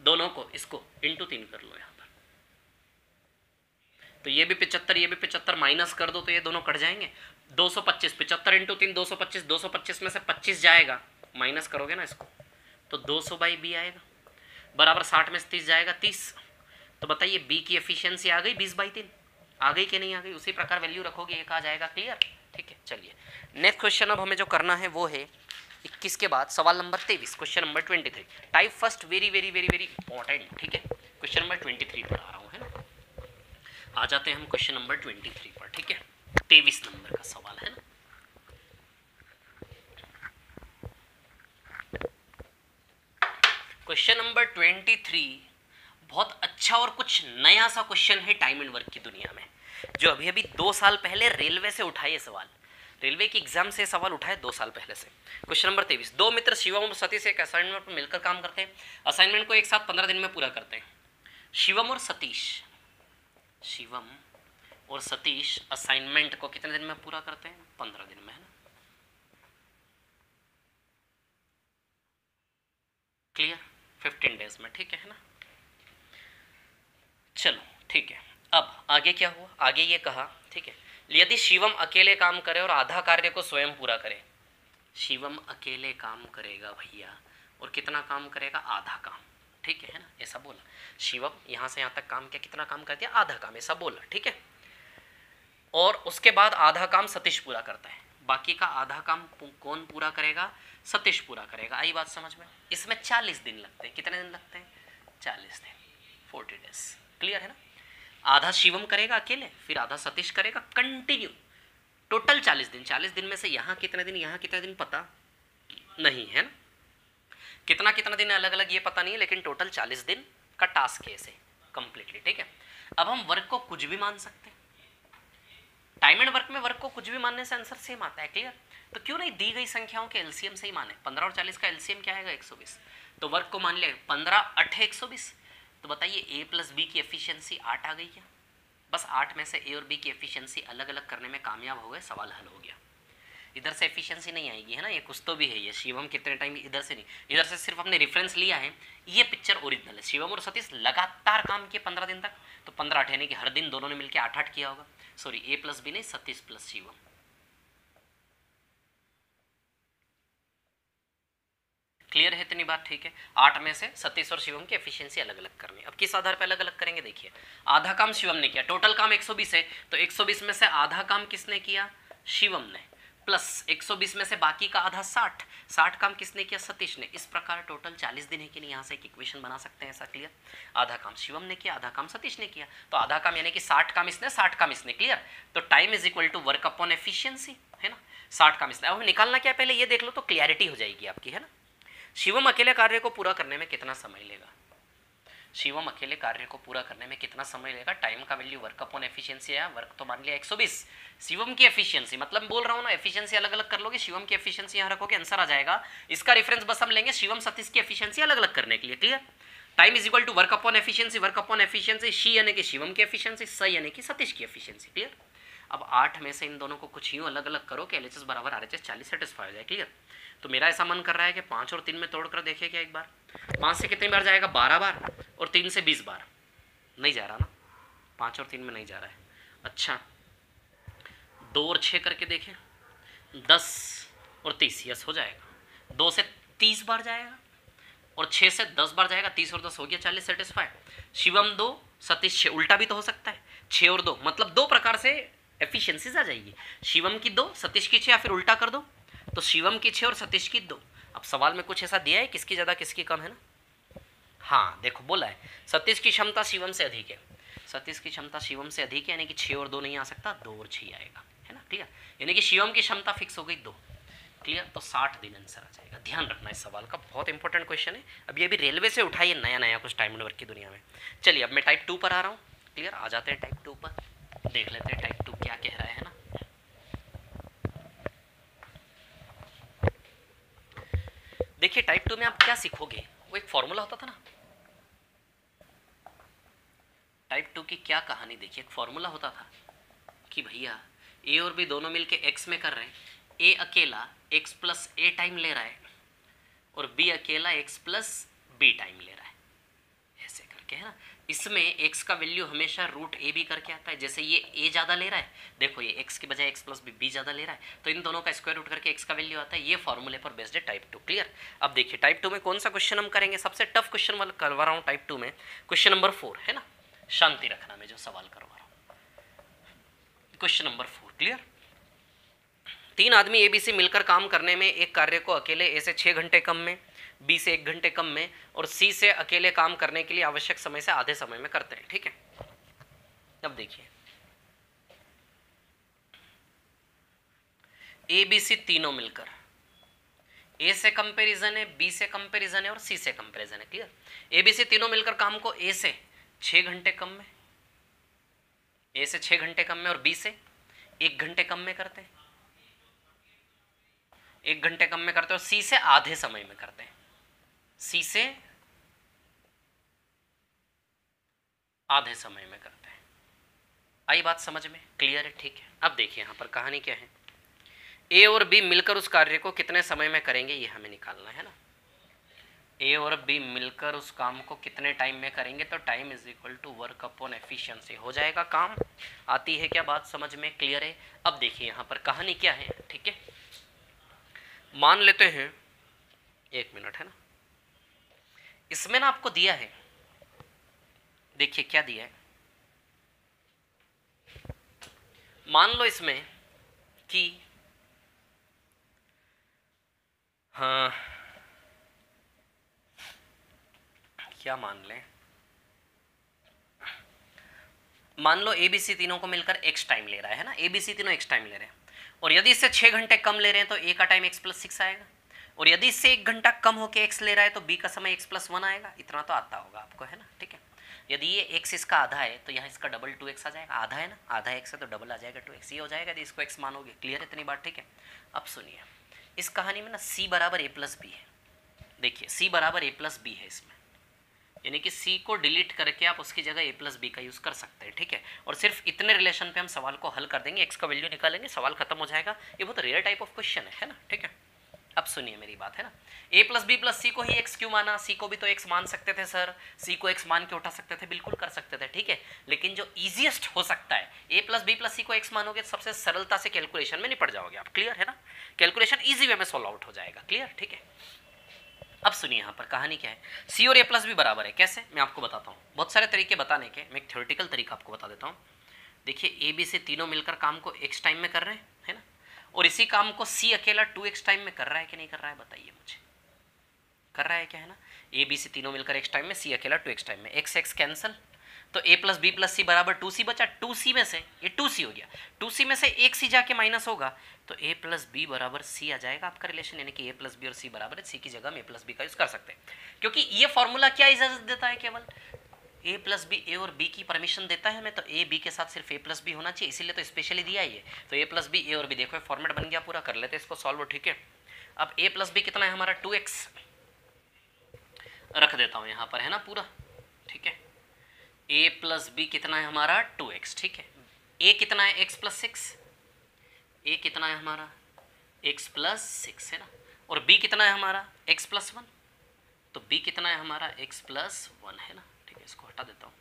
दोनों को इसको × 3 कर लो यहाँ पर। तो ये भी 75 ये भी 75 माइनस कर दो तो ये दोनों कट जाएंगे। 225 75 × 3 225, 225 में से 25 जाएगा, माइनस करोगे ना इसको तो 200/b आएगा, बराबर 60 में से 30 जाएगा 30। तो बताइए b की एफिशिएंसी आ गई 20/3, आ गई कि नहीं आ गई? उसी प्रकार वैल्यू रखोगे एक आ जाएगा। क्लियर? ठीक है, चलिए नेक्स्ट क्वेश्चन अब हमें जो करना है वो है 21 के बाद सवाल number 23, question number 23। Type first, very very very very important. ठीक है, क्वेश्चन नंबर 23 पढ़ा रहा हूँ, है ना? आ जाते हैं हम क्वेश्चन नंबर 23 पर। ठीक है, 23 नंबर का सवाल है ना। क्वेश्चन नंबर 23 बहुत अच्छा और कुछ नया सा क्वेश्चन है टाइम एंड वर्क की दुनिया में, जो अभी अभी 2 साल पहले रेलवे से उठाए ये सवाल, रेलवे की एग्जाम से सवाल उठाए 2 साल पहले से। क्वेश्चन नंबर 23, 2 मित्र शिवम और सतीश एक असाइनमेंट पर मिलकर काम करते हैं, असाइनमेंट को एक साथ 15 दिन में पूरा करते हैं। शिवम और सतीश असाइनमेंट को कितने दिन में पूरा करते हैं? 15 दिन में, है ना? क्लियर? 15 डेज में। ठीक है ना? चलो ठीक है, अब आगे क्या हुआ? आगे ये कहा, ठीक है, यदि शिवम अकेले काम करे और आधा कार्य को स्वयं पूरा करे। शिवम अकेले काम करेगा भैया, और कितना काम करेगा? आधा काम। ठीक है ना? ऐसा बोला शिवम, यहाँ से यहाँ तक काम किया, कितना काम कर दिया? आधा काम, ऐसा बोला। ठीक है, और उसके बाद आधा काम सतीश पूरा करता है, बाकी का आधा काम कौन पूरा करेगा? सतीश पूरा करेगा। आई बात समझ में? इसमें 40 दिन लगते हैं। कितने दिन लगते हैं? 40 दिन, 40 डेज। क्लियर है ना? आधा शिवम करेगा अकेले, फिर आधा सतीश करेगा, कंटिन्यू टोटल 40 दिन। 40 दिन में से यहाँ कितने दिन यहाँ कितने दिन पता नहीं है ना, कितना दिन अलग अलग ये पता नहीं है, लेकिन टोटल 40 दिन का टास्क है इसे कंप्लीटली। ठीक है, अब हम वर्क को कुछ भी मान सकते हैं। टाइम एंड वर्क में वर्क को कुछ भी मानने से आंसर सेम आता है। क्लियर? तो क्यों नहीं दी गई संख्याओं के एलसीएम से ही माने। 15 और 40 का एलसीएम क्या आएगा? 120। तो वर्क को मान लिया 15 8 120। तो बताइए a प्लस बी की एफिशिएंसी 8 आ गई क्या? बस 8 में से a और b की एफिशिएंसी अलग अलग करने में कामयाब हो गए, सवाल हल हो गया। इधर से एफिशिएंसी नहीं आएगी, है ना? ये कुछ तो भी है, ये शिवम कितने टाइम, इधर से नहीं, इधर से सिर्फ हमने रेफरेंस लिया है। ये पिक्चर ओरिजिनल है। शिवम और सतीश लगातार काम किए 15 दिन तक, तो 15 8 यानी कि हर दिन दोनों ने मिलकर 8 किया होगा। सॉरी, a प्लस बी नहीं, सतीश प्लस शिवम। क्लियर है इतनी बात? ठीक है। 8 में से सतीश और शिवम की एफिशिएंसी अलग अलग करनी। अब किस आधार पर अलग अलग करेंगे? देखिए, आधा काम शिवम ने किया, टोटल काम 120 है, तो 120 में से आधा काम किसने किया? शिवम ने, प्लस 120 में से बाकी का आधा 60 काम किसने किया? सतीश ने। इस प्रकार टोटल 40 दिन है कि नहीं? यहाँ से एक इक्वेशन बना सकते हैं ऐसा। क्लियर? आधा काम शिवम ने किया, आधा काम सतीश ने किया, तो आधा काम यानी कि 60 काम इसने, 60 काम इसने। क्लियर? तो time is equal to work upon efficiency, है ना? 60 काम इसने। अब निकालना क्या, पहले ये देख लो तो क्लियरिटी हो जाएगी आपकी, है ना? शिवम अकेले कार्य को पूरा करने में कितना समय लेगा? शिवम अकेले कार्य को पूरा करने में कितना समय लेगा? टाइम का वैल्यू वर्क अपॉन एफिशिएंसी है, वर्क तो मान लिया 120, शिवम की एफिशिएंसी, मतलब बोल रहा हूं ना, एफिशिएंसी अलग अलग कर लोगे, शिवम की एफिशिएंसी यहां रखोगे, आंसर आ जाएगा। इसका रेफरेंस बस हम लेंगे शिवम सतीश की एफिशिएंसी अलग अलग करने के लिए। Clear? Time is equal to work upon efficiency, work upon efficiency, she यानी कि शिवम की एफिशिएंसी, स यानी कि सतीश की एफिशिएंसी। क्लियर? अब 8 में से इन दोनों को कुछ यूं अलग अलग करो कि LHS बराबर RHS 40 सेटिस्फाई हो जाए। क्लियर? तो मेरा ऐसा मन कर रहा है कि 5 और 3 में तोड़ कर देखे क्या एक बार। 5 से कितनी बार जाएगा? 12 बार, और 3 से 20 बार। नहीं जा रहा ना, 5 और 3 में नहीं जा रहा है। अच्छा, 2 और 6 करके देखें, 10 और 30, यस हो जाएगा। 2 से 30 बार जाएगा और 6 से 10 बार जाएगा, 30 और 10 हो गया 40 सेटिस्फाई। शिवम 2, सतीश 6, उल्टा भी तो हो सकता है, 6 और 2, मतलब 2 प्रकार से एफिशिएंसीज आ जाएगी। शिवम की 2, सतीश की 6, या फिर उल्टा कर दो तो शिवम की 6 और सतीश की 2। अब सवाल में कुछ ऐसा दिया है किसकी ज़्यादा किसकी कम, है ना? हाँ देखो, बोला है सतीश की क्षमता शिवम से अधिक है, सतीश की क्षमता शिवम से अधिक है, यानी कि 6 और 2 नहीं आ सकता, 2 और 6 आएगा, है ना? क्लियर? यानी कि शिवम की क्षमता फिक्स हो गई 2। क्लियर? तो 60 दिन आंसर आ जाएगा। ध्यान रखना इस सवाल का, बहुत इंपॉर्टेंट क्वेश्चन है। अब ये भी रेलवे से उठाइए, नया नया कुछ टाइम एंड वर्क की दुनिया में। चलिए अब मैं टाइप 2 पर आ रहा हूँ। क्लियर? आ जाते हैं टाइप 2 पर, देख लेते हैं टाइप 2 क्या कह रहा है ना? देखिए टाइप 2 में आप क्या सीखोगे, वो एक फॉर्मूला होता था ना। टाइप 2 की क्या कहानी, देखिए एक फॉर्मूला होता था कि भैया ए और बी दोनों मिलके एक्स में कर रहे हैं, ए अकेला एक्स प्लस ए टाइम ले रहा है और बी अकेला एक्स प्लस बी टाइम ले रहा है, ऐसे करके, है ना? इसमें एक्स का वैल्यू हमेशा रूट ए बी करके आता है। जैसे ये ए ज़्यादा ले रहा है, देखो ये एक्स की बजाय एक्स प्लस बी ज़्यादा ले रहा है, तो इन दोनों का स्क्वायर रूट करके एक्स का वैल्यू आता है। ये फॉर्मूले पर बेस्ड है टाइप 2। क्लियर? अब देखिए टाइप 2 में कौन सा क्वेश्चन हम करेंगे, सबसे टफ क्वेश्चन वाला करवा रहा हूँ टाइप 2 में, क्वेश्चन नंबर 4, है ना? शांति रखना, मैं जो सवाल करवा रहा हूँ, क्वेश्चन नंबर 4। क्लियर? 3 आदमी ए बी सी मिलकर काम करने में एक कार्य को अकेले ए से 6 घंटे कम में, बी से 1 घंटे कम में और सी से अकेले काम करने के लिए आवश्यक समय से आधे समय में करते हैं। ठीक है? अब देखिए ए बी सी तीनों मिलकर, ए से कंपैरिजन है, बी से कंपैरिजन है और सी से कंपैरिजन है। क्लियर? ए बी सी तीनों मिलकर काम को ए से 6 घंटे कम में, ए से 6 घंटे कम में और बी से 1 घंटे कम में करते हैं, 1 घंटे कम में करते हैं और सी से आधे समय में करते हैं, सी से आधे समय में करते हैं। आई बात समझ में? क्लियर है? ठीक है। अब देखिए यहाँ पर कहानी क्या है, ए और बी मिलकर उस कार्य को कितने समय में करेंगे ये हमें निकालना है ना। ए और बी मिलकर उस काम को कितने टाइम में करेंगे, तो time is equal to work upon efficiency, हो जाएगा काम। आती है क्या बात समझ में? क्लियर है? अब देखिए यहाँ पर कहानी क्या है। ठीक है, मान लेते हैं, 1 मिनट, है ना, इसमें ना आपको दिया है, देखिए क्या दिया है, मान लो इसमें कि हाँ क्या मान लें, मान लो ए बी सी तीनों को मिलकर एक्स टाइम ले रहा है ना, ए बी सी तीनों एक्स टाइम ले रहे हैं और यदि इससे 6 घंटे कम ले रहे हैं तो ए का टाइम एक्स प्लस 6 आएगा और यदि इससे 1 घंटा कम होकर एक्स ले रहा है तो बी का समय एक्स प्लस 1 आएगा। इतना तो आता होगा आपको, है ना? ठीक है, यदि ये एक्स इसका आधा है तो यहाँ इसका डबल 2x आ जाएगा, आधा है ना, आधा एक्स है तो डबल आ जाएगा 2x, ये हो जाएगा यदि इसको एक्स मानोगे। क्लियर है इतनी बात? ठीक है। अब सुनिए, इस कहानी में ना सी बराबर ए प्लस बी है, देखिए सी बराबर ए प्लस बी है इसमें, यानी कि सी को डिलीट करके आप उसकी जगह ए प्लस बी का यूज़ कर सकते हैं। ठीक है, और सिर्फ इतने रिलेशन पे हम सवाल को हल कर देंगे, एक्स का वैल्यू निकालेंगे, सवाल खत्म हो जाएगा। ये बहुत रेयर टाइप ऑफ क्वेश्चन है ना? ठीक है, अब सुनिए मेरी बात, है ना, ए प्लस बी प्लस सी को ही एक्स क्यों माना, सी को भी तो एक्स मान सकते थे सर, सी को एक्स मान के उठा सकते थे, बिल्कुल कर सकते थे। ठीक है, लेकिन जो ईजिएस्ट हो सकता है, ए प्लस बी प्लस सी को एक्स मानोगे, सबसे सरलता से कैलकुलेशन में निपट जाओगे आप। क्लियर है ना? कैलकुलेशन ईजी वे में सॉल्व आउट हो जाएगा। क्लियर? ठीक है, अब सुनिए यहाँ पर कहानी क्या है। सी और ए प्लस बी बराबर है, कैसे मैं आपको बताता हूँ। बहुत सारे तरीके बताने के, मैं एक थ्योरेटिकल तरीका आपको बता देता हूँ। देखिए ए बी से तीनों मिलकर काम को x टाइम में कर रहे हैं, है ना, और इसी काम को सी अकेला 2x टाइम में कर रहा है कि नहीं कर रहा है, बताइए मुझे। कर रहा है क्या, है ना। ए बी से तीनों मिलकर x टाइम में, सी अकेला 2x टाइम में, x x कैंसिल, तो a प्लस बी प्लस सी बराबर 2c बचा। 2c में से ये 2c हो गया, 2c में से एक c जाके माइनस होगा तो a प्लस बी बराबर c आ जाएगा आपका रिलेशन, यानी कि a प्लस बी और c बराबर है। c की जगह हम a प्लस बी का यूज कर सकते हैं, क्योंकि ये फॉर्मूला क्या इजाजत देता है, केवल a प्लस बी ए और b की परमिशन देता है हमें, तो a b के साथ सिर्फ a प्लस बी होना चाहिए, इसीलिए तो स्पेशली दिया ही है। तो a प्लस बी ए और b, देखो फॉर्मेट बन गया पूरा, कर लेते हैं इसको सॉल्व, ठीक है। अब a प्लस बी कितना है हमारा 2x, रख देता हूँ यहाँ पर, है ना पूरा, ठीक है। a प्लस बी कितना है हमारा 2x, ठीक है। a कितना है x प्लस 6, a कितना है हमारा x प्लस 6, है ना, और b कितना है हमारा x प्लस 1, तो b कितना है हमारा x प्लस 1, है ना, ठीक है। इसको हटा देता हूँ,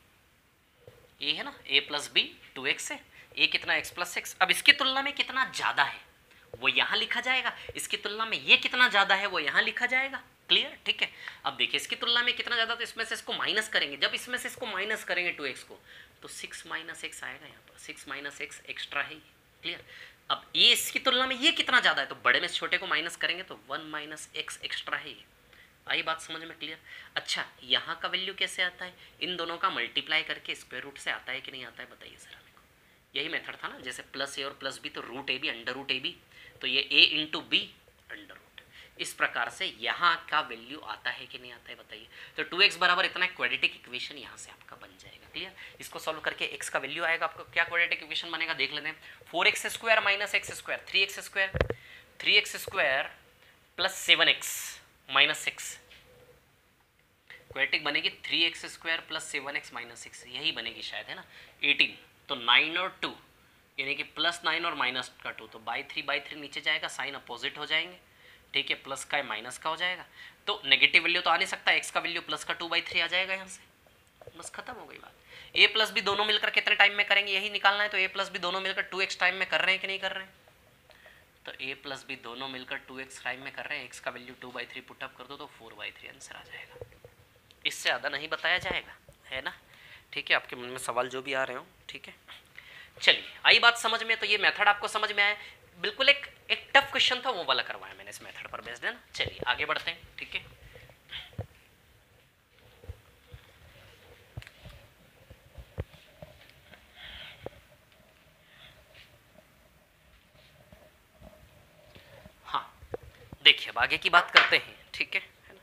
a है ना, a प्लस बी 2x है, a कितना x प्लस 6। अब इसकी तुलना में कितना ज़्यादा है वो यहाँ लिखा जाएगा, इसकी तुलना में ये कितना ज़्यादा है वो यहाँ लिखा जाएगा, क्लियर, ठीक है। अब देखिए इसकी तुलना में कितना ज़्यादा, तो इसमें से इसको माइनस करेंगे, जब इसमें से इसको माइनस करेंगे 2x को, तो 6 माइनस एक्स आएगा यहाँ पर, 6 माइनस एक्स एक्स्ट्रा है, क्लियर। अब ये इसकी तुलना में ये कितना ज़्यादा है, तो बड़े में छोटे को माइनस करेंगे तो 1 माइनस एक्स एक्स्ट्रा है। आई बात समझ में, क्लियर। अच्छा यहाँ का वैल्यू कैसे आता है, इन दोनों का मल्टीप्लाई करके स्क्वायर रूट से आता है कि नहीं आता है, बताइए सर मेरे को। यही मेथड था ना, जैसे प्लस ए और प्लस बी, तो root A B under root A B, तो ये a इंटू बी अंडर रूट, इस प्रकार से यहाँ का वैल्यू आता है कि नहीं आता है, बताइए। तो 2x बराबर इतना क्वाड्रेटिक इक्वेशन यहाँ से आपका बन जाएगा, क्लियर। इसको सॉल्व करके x का वैल्यू आएगा, आपको क्या क्वाड्रेटिक इक्वेशन बनेगा देख लेते हैं। 4x square minus x square, 3x square plus 7x minus 6, quadratic बनेगी 3x square plus 7x minus 6, यही बनेगी शायद, है ना। 18, तो 9 और 2 यानी कि प्लस 9 और माइनस का 2, तो बाई 3 नीचे जाएगा, साइन अपोजिट हो जाएंगे, ठीक है। प्लस का माइनस का हो जाएगा, तो नेगेटिव वैल्यू तो आ नहीं सकता, x का वैल्यू प्लस का 2/3 आ जाएगा यहाँ से, बस खत्म हो गई बात। a प्लस बी दोनों मिलकर कितने टाइम में करेंगे यही निकालना है, तो a प्लस बी दोनों मिलकर 2x टाइम में कर रहे हैं कि नहीं कर रहे हैं, तो a प्लस बी दोनों मिलकर 2x टाइम में कर रहे हैं, x का वैल्यू 2/3 पुटअप कर दो तो 4/3 आंसर आ जाएगा, इससे ज़्यादा नहीं बताया जाएगा, है ना, ठीक है। आपके मन में सवाल जो भी आ रहे हो, ठीक है। चलिए आई बात समझ में, तो ये मेथड आपको समझ में आया, बिल्कुल एक टफ क्वेश्चन था वो वाला करवाया मैंने इस मेथड पर बेस्ड, है ना। चलिए आगे बढ़ते हैं, ठीक है। हाँ देखिए अब आगे की बात करते हैं, ठीक है ना।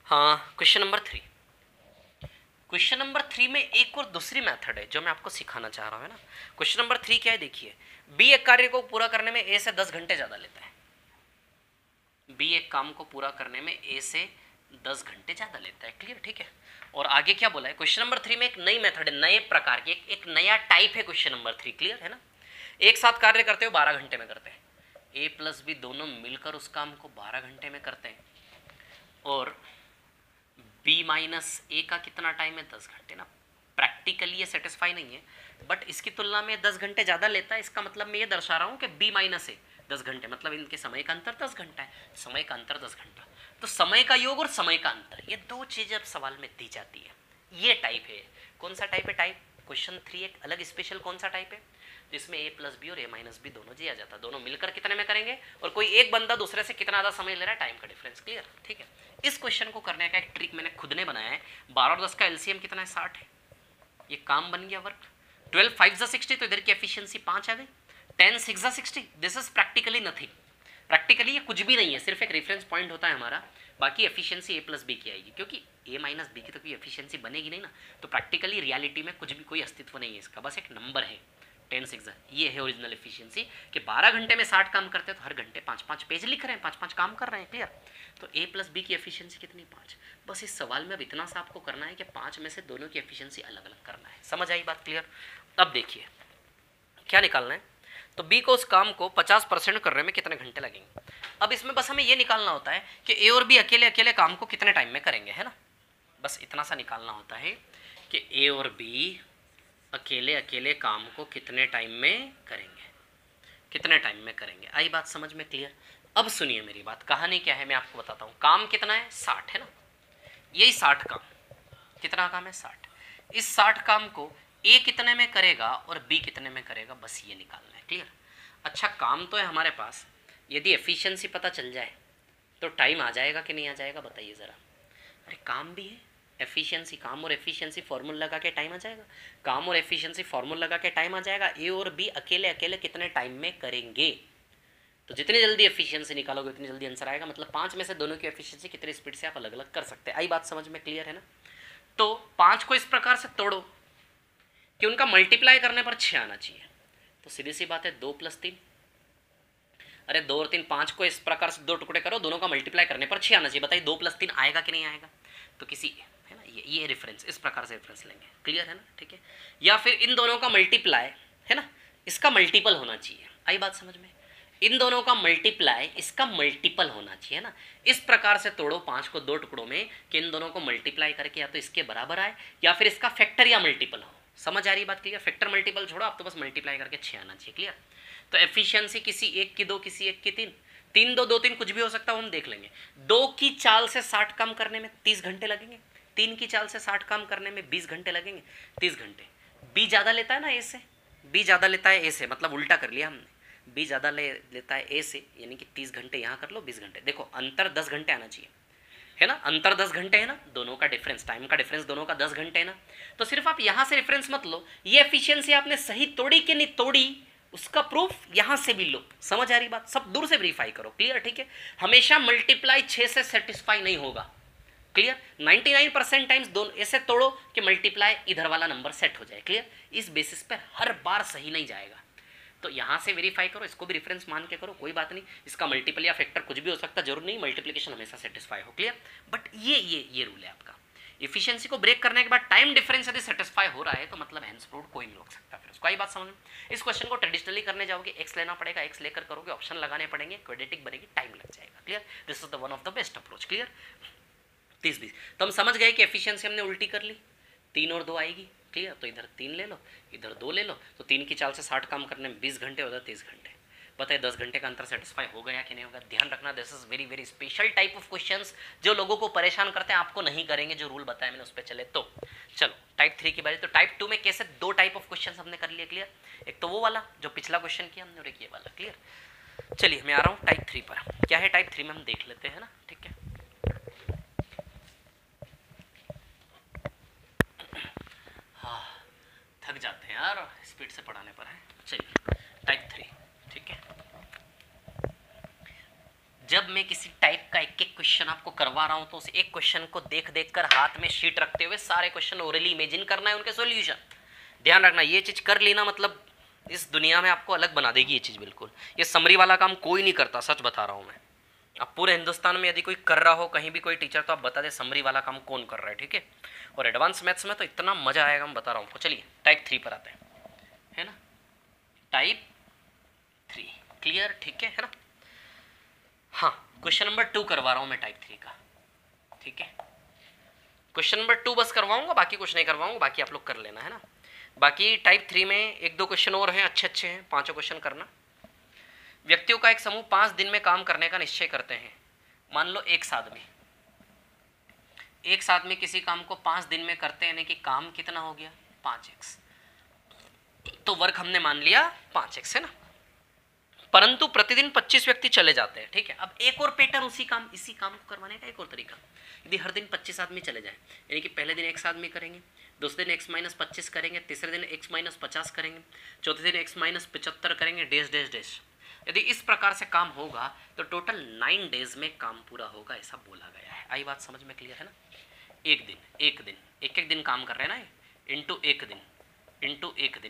हाँ क्वेश्चन नंबर 3, क्वेश्चन नंबर 3 में एक और दूसरी मेथड है जो मैं आपको सिखाना चाह रहा हूँ, है ना। क्वेश्चन नंबर 3 क्या है, देखिए बी एक कार्य को पूरा करने में ए से 10 घंटे ज़्यादा लेता है, बी एक काम को पूरा करने में ए से 10 घंटे ज़्यादा लेता है, क्लियर, ठीक है। और आगे क्या बोला है, क्वेश्चन नंबर 3 में एक नई मेथड है, नए प्रकार की एक नया टाइप है क्वेश्चन नंबर 3, क्लियर है ना। एक साथ कार्य करते हो 12 घंटे में करते हैं, ए प्लस बी दोनों मिलकर उस काम को 12 घंटे में करते हैं, और b माइनस ए का कितना टाइम है 10 घंटे ना। प्रैक्टिकली ये सेटिस्फाई नहीं है, बट इसकी तुलना में 10 घंटे ज़्यादा लेता है, इसका मतलब मैं ये दर्शा रहा हूँ कि b माइनस ए 10 घंटे, मतलब इनके समय का अंतर 10 घंटा है, समय का अंतर 10 घंटा, तो समय का योग और समय का अंतर, ये दो चीज़ें अब सवाल में दी जाती है। ये टाइप है, कौन सा टाइप है, टाइप क्वेश्चन 3 एक अलग स्पेशल कौन सा टाइप है, जिसमें a प्लस बी और a माइनस बी दोनों दिया जाता है, दोनों मिलकर कितने में करेंगे, और कोई एक बंदा दूसरे से कितना ज़्यादा समय ले रहा है, टाइम का डिफरेंस, क्लियर, ठीक है। इस क्वेश्चन को करने का एक ट्रिक मैंने खुद ने बनाया है, 12 और 10 का एलसीएम कितना है 60 है, ये काम बन गया वर्क, 12 5 जा 60, तो इधर की एफिशिएंसी 5 आ गई, 10 6 जा 60, this is practically nothing, practically ये कुछ भी नहीं है, सिर्फ एक रेफरेंस पॉइंट होता है हमारा, बाकी एफिशिएंसी a प्लस बी की आएगी, क्योंकि a माइनस बी की तो कोई एफिशिएंसी बनेगी नहीं ना, तो प्रैक्टिकली रियलिटी में कुछ भी कोई अस्तित्व नहीं है इसका, बस एक नंबर है 10 6, ये है ओरिजिनल एफिशिएंसी कि 12 घंटे में 60 काम करते हैं, तो हर घंटे 5-5 पेज लिख रहे हैं, 5-5 काम कर रहे हैं, क्लियर। तो a प्लस बी की एफिशिएंसी कितनी 5, बस इस सवाल में अब इतना सा आपको करना है कि 5 में से दोनों की एफिशिएंसी अलग अलग करना है, समझ आई बात, क्लियर। अब देखिए क्या निकालना है, तो b को उस काम को 50% करने में कितने घंटे लगेंगे। अब इसमें बस हमें ये निकालना होता है कि a और b अकेले अकेले काम को कितने टाइम में करेंगे, है ना, बस इतना सा निकालना होता है कि a और b अकेले अकेले काम को कितने टाइम में करेंगे, कितने टाइम में करेंगे, आई बात समझ में, क्लियर। अब सुनिए मेरी बात, कहानी क्या है मैं आपको बताता हूँ। काम कितना है? 60 है ना, यही 60 काम, कितना काम है? 60। इस 60 काम को ए कितने में करेगा और बी कितने में करेगा, बस ये निकालना है। क्लियर? अच्छा, काम तो है हमारे पास, यदि एफिशिएंसी पता चल जाए तो टाइम आ जाएगा कि नहीं आ जाएगा, बताइए ज़रा। अरे काम भी है, एफिशिएंसी, काम और एफिशिएंसी फॉर्मूला लगा के टाइम आ जाएगा, काम और एफिशिएंसी फॉर्मूला लगा के टाइम आ जाएगा। ए और बी अकेले अकेले कितने टाइम में करेंगे, तो जितनी जल्दी एफिशिएंसी निकालोगे उतनी जल्दी आंसर आएगा। मतलब 5 में से दोनों की एफिशिएंसी कितनी स्पीड से आप अलग अलग कर सकते हैं। आई बात समझ में? क्लियर है ना? तो 5 को इस प्रकार से तोड़ो कि उनका मल्टीप्लाई करने पर 6 आना चाहिए। तो सीधी सी बात है, 2 + 3, अरे 2 और 3, 5 को इस प्रकार से 2 टुकड़े करो, दोनों का मल्टीप्लाई करने पर 6 आना चाहिए। बताइए 2 + 3 आएगा कि नहीं आएगा? तो किसी है ना, ये रेफरेंस, इस प्रकार से रेफरेंस लेंगे। क्लियर है ना? ठीक है। या फिर इन दोनों का मल्टीप्लाई है ना, इसका मल्टीपल होना चाहिए। आई बात समझ में? इन दोनों का मल्टीप्लाई इसका मल्टीपल होना चाहिए ना। इस प्रकार से तोड़ो 5 को 2 टुकड़ों में कि इन दोनों को मल्टीप्लाई करके या तो इसके बराबर आए या फिर इसका फैक्टर या मल्टीपल हो। समझ आ रही बात? क्लियर? फैक्टर मल्टीपल छोड़ो, आप तो बस मल्टीप्लाई करके 6 आना चाहिए। क्लियर? तो एफिशिएंसी किसी एक की 2, किसी एक की 3, 3 2 2 3 कुछ भी हो सकता है, हम देख लेंगे। 2 की चाल से 60 काम करने में 30 घंटे लगेंगे, 3 की चाल से 60 काम करने में 20 घंटे लगेंगे, 30 घंटे। बी ज़्यादा लेता है ना ए से, बी ज़्यादा लेता है ए से, मतलब उल्टा कर लिया हमने, बी ज़्यादा लेता है ए से, यानी कि 30 घंटे यहाँ कर लो, 20 घंटे। देखो अंतर 10 घंटे आना चाहिए, है ना, अंतर 10 घंटे है ना, दोनों का डिफरेंस, टाइम का डिफरेंस दोनों का 10 घंटे है ना। तो सिर्फ आप यहाँ से रेफरेंस मत लो, ये एफिशिएंसी आपने सही तोड़ी कि नहीं तोड़ी उसका प्रूफ यहाँ से भी लो। समझ आ रही बात? सब दूर से वेरीफाई करो। क्लियर? ठीक है। हमेशा मल्टीप्लाई 6 से सेटिस्फाई नहीं होगा। क्लियर? 99% टाइम्स दोनों ऐसे तोड़ो कि मल्टीप्लाई इधर वाला नंबर सेट हो जाए। क्लियर? इस बेसिस पर हर बार सही नहीं जाएगा, तो यहाँ से वेरीफाई करो, इसको भी रेफरेंस मान के करो, कोई बात नहीं। इसका मल्टीपल या फैक्टर कुछ भी हो सकता है, जरूर नहीं मल्टीप्लिकेशन हमेशा सेटिस्फाई हो। क्लियर? बट ये रूल है आपका। एफिशिएंसी को ब्रेक करने के बाद टाइम डिफरेंस यदि सेटिस्फाई हो रहा है तो मतलब हैंड्स फ्रूट कोई नहीं रोक सकता फिर उसको। आई बात समझ में? इस क्वेश्चन को ट्रेडिशनली करने जाओगे, एक्स लेना पड़ेगा, एक्स लेकर करोगे, ऑप्शन लगाने पड़ेंगे, क्वाड्रेटिक बनेगी, टाइम लग जाएगा। Clear? This is the one of the best approach. Clear? 30-20 तो हम समझ गए कि एफिशिएंसी हमने उल्टी कर ली, 3 और 2 आएगी। क्लियर? तो इधर 3 ले लो, इधर 2 ले लो, तो 3 की चाल से 60 काम करने में 20 घंटे, उधर 30 घंटे। बताइए 10 घंटे का अंतर सेटिस्फाई हो गया कि नहीं होगा? ध्यान रखना, this is very very special type of questions जो लोगों को परेशान करते हैं, आपको नहीं करेंगे। जो रूल बताया मैंने उस पर चले तो। चलो टाइप 3 की बारी। तो टाइप 2 में कैसे 2 टाइप ऑफ क्वेश्चन हमने कर लिए। क्लियर? एक तो वो वाला जो पिछला क्वेश्चन किया हमने, और एक ये वाला। क्लियर? चलिए मैं आ रहा हूँ टाइप 3 पर। क्या है टाइप 3 में हम देख लेते हैं ना। ठीक है, थक जाते हैं यार स्पीड से पढ़ाने पर है। चलिए टाइप 3। ठीक है, जब मैं किसी टाइप का एक एक क्वेश्चन आपको करवा रहा हूं तो उस एक क्वेश्चन को देख देख कर हाथ में शीट रखते हुए सारे क्वेश्चन ओरली इमेजिन करना है, उनके सॉल्यूशन। ध्यान रखना, ये चीज कर लेना मतलब इस दुनिया में आपको अलग बना देगी ये चीज। बिल्कुल ये समरी वाला काम कोई नहीं करता, सच बता रहा हूं मैं। अब पूरे हिंदुस्तान में यदि कोई कर रहा हो कहीं भी कोई टीचर, तो आप बता दे समरी वाला काम कौन कर रहा है। ठीक है, और एडवांस मैथ्स में तो इतना मजा आएगा, मैं बता रहा हूँ। चलिए टाइप 3 पर आते हैं, है ना। Type 3 clear? ठीक है ना। हाँ, क्वेश्चन नंबर 2 करवा रहा हूँ मैं टाइप 3 का। ठीक है, क्वेश्चन नंबर 2 बस करवाऊंगा, बाकी कुछ नहीं करवाऊंगा, बाकी आप लोग कर लेना, है ना। बाकी टाइप 3 में 1-2 क्वेश्चन और हैं, अच्छे अच्छे हैं, 5 क्वेश्चन करना। व्यक्तियों का एक समूह 5 दिन में काम करने का निश्चय करते हैं। मान लो एक साथ में किसी काम को 5 दिन में करते हैं, यानी कि काम कितना हो गया 5x, तो वर्क हमने मान लिया 5x, है ना। परंतु प्रतिदिन 25 व्यक्ति चले जाते हैं। ठीक है, अब एक और पैटर्न इसी काम को करवाने का एक और तरीका, यदि हर दिन 25 आदमी चले जाए, यानी कि पहले दिन x आदमी करेंगे, दूसरे दिन x-25 करेंगे, तीसरे दिन x-50 करेंगे, चौथे दिन x-75 करेंगे, डैश डैश डैश। यदि इस प्रकार से काम होगा तो टोटल 9 डेज में काम पूरा होगा, ऐसा बोला गया है। आई बात समझ में? क्लियर है ना। एक दिन काम कर रहे हैं ना, इंटू एक दिन।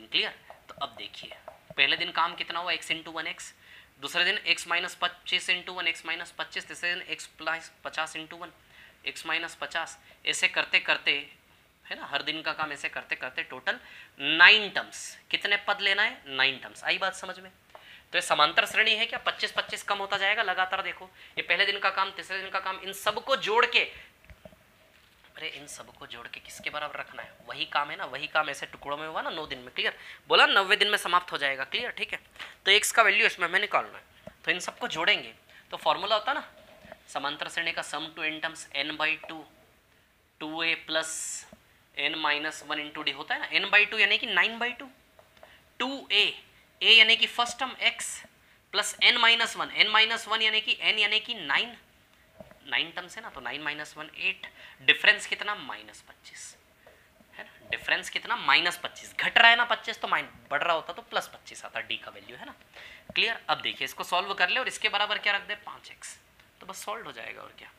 क्लियर? तो अब देखिए पहले दिन काम कितना हुआ, x × 1x, दूसरे दिन x-25 × 1 x-25, तीसरे दिन x+50 × 1 x-50। ऐसे करते करते, है ना, हर दिन का काम ऐसे करते करते टोटल 9 टर्म्स। कितने पद लेना है? 9 टर्म्स। आई बात समझ में? तो ये समांतर श्रेणी है क्या? 25-25 कम होता जाएगा लगातार। देखो ये पहले दिन का काम, तीसरे दिन का काम, इन सबको जोड़ के, अरे इन सबको जोड़ के किसके बराबर रखना है? वही काम है ना, वही काम ऐसे टुकड़ों में हुआ ना 9 दिन में। क्लियर? बोला 90 दिन में समाप्त हो जाएगा। क्लियर? ठीक है, तो x का वैल्यू इसमें हमें निकालना है, तो इन सबको जोड़ेंगे तो फॉर्मूला होता ना समांतर श्रेणी का sum to n terms n/2 2a plus n-1 into d होता है ना। n/2 यानी कि 9/2, 2a a यानी कि first term x plus n-1 यानी कि n यानी कि 9 टर्म्स है ना, तो 9 - 1 8, डिफरेंस कितना -25 है ना, डिफरेंस कितना -25, घट रहा है ना 25 तो बढ़ रहा होता तो +25 आता डी का वैल्यू है ना। क्लियर। अब देखिए इसको सॉल्व कर ले और इसके बराबर क्या रख दे 5x, तो बस सॉल्व हो जाएगा और क्या।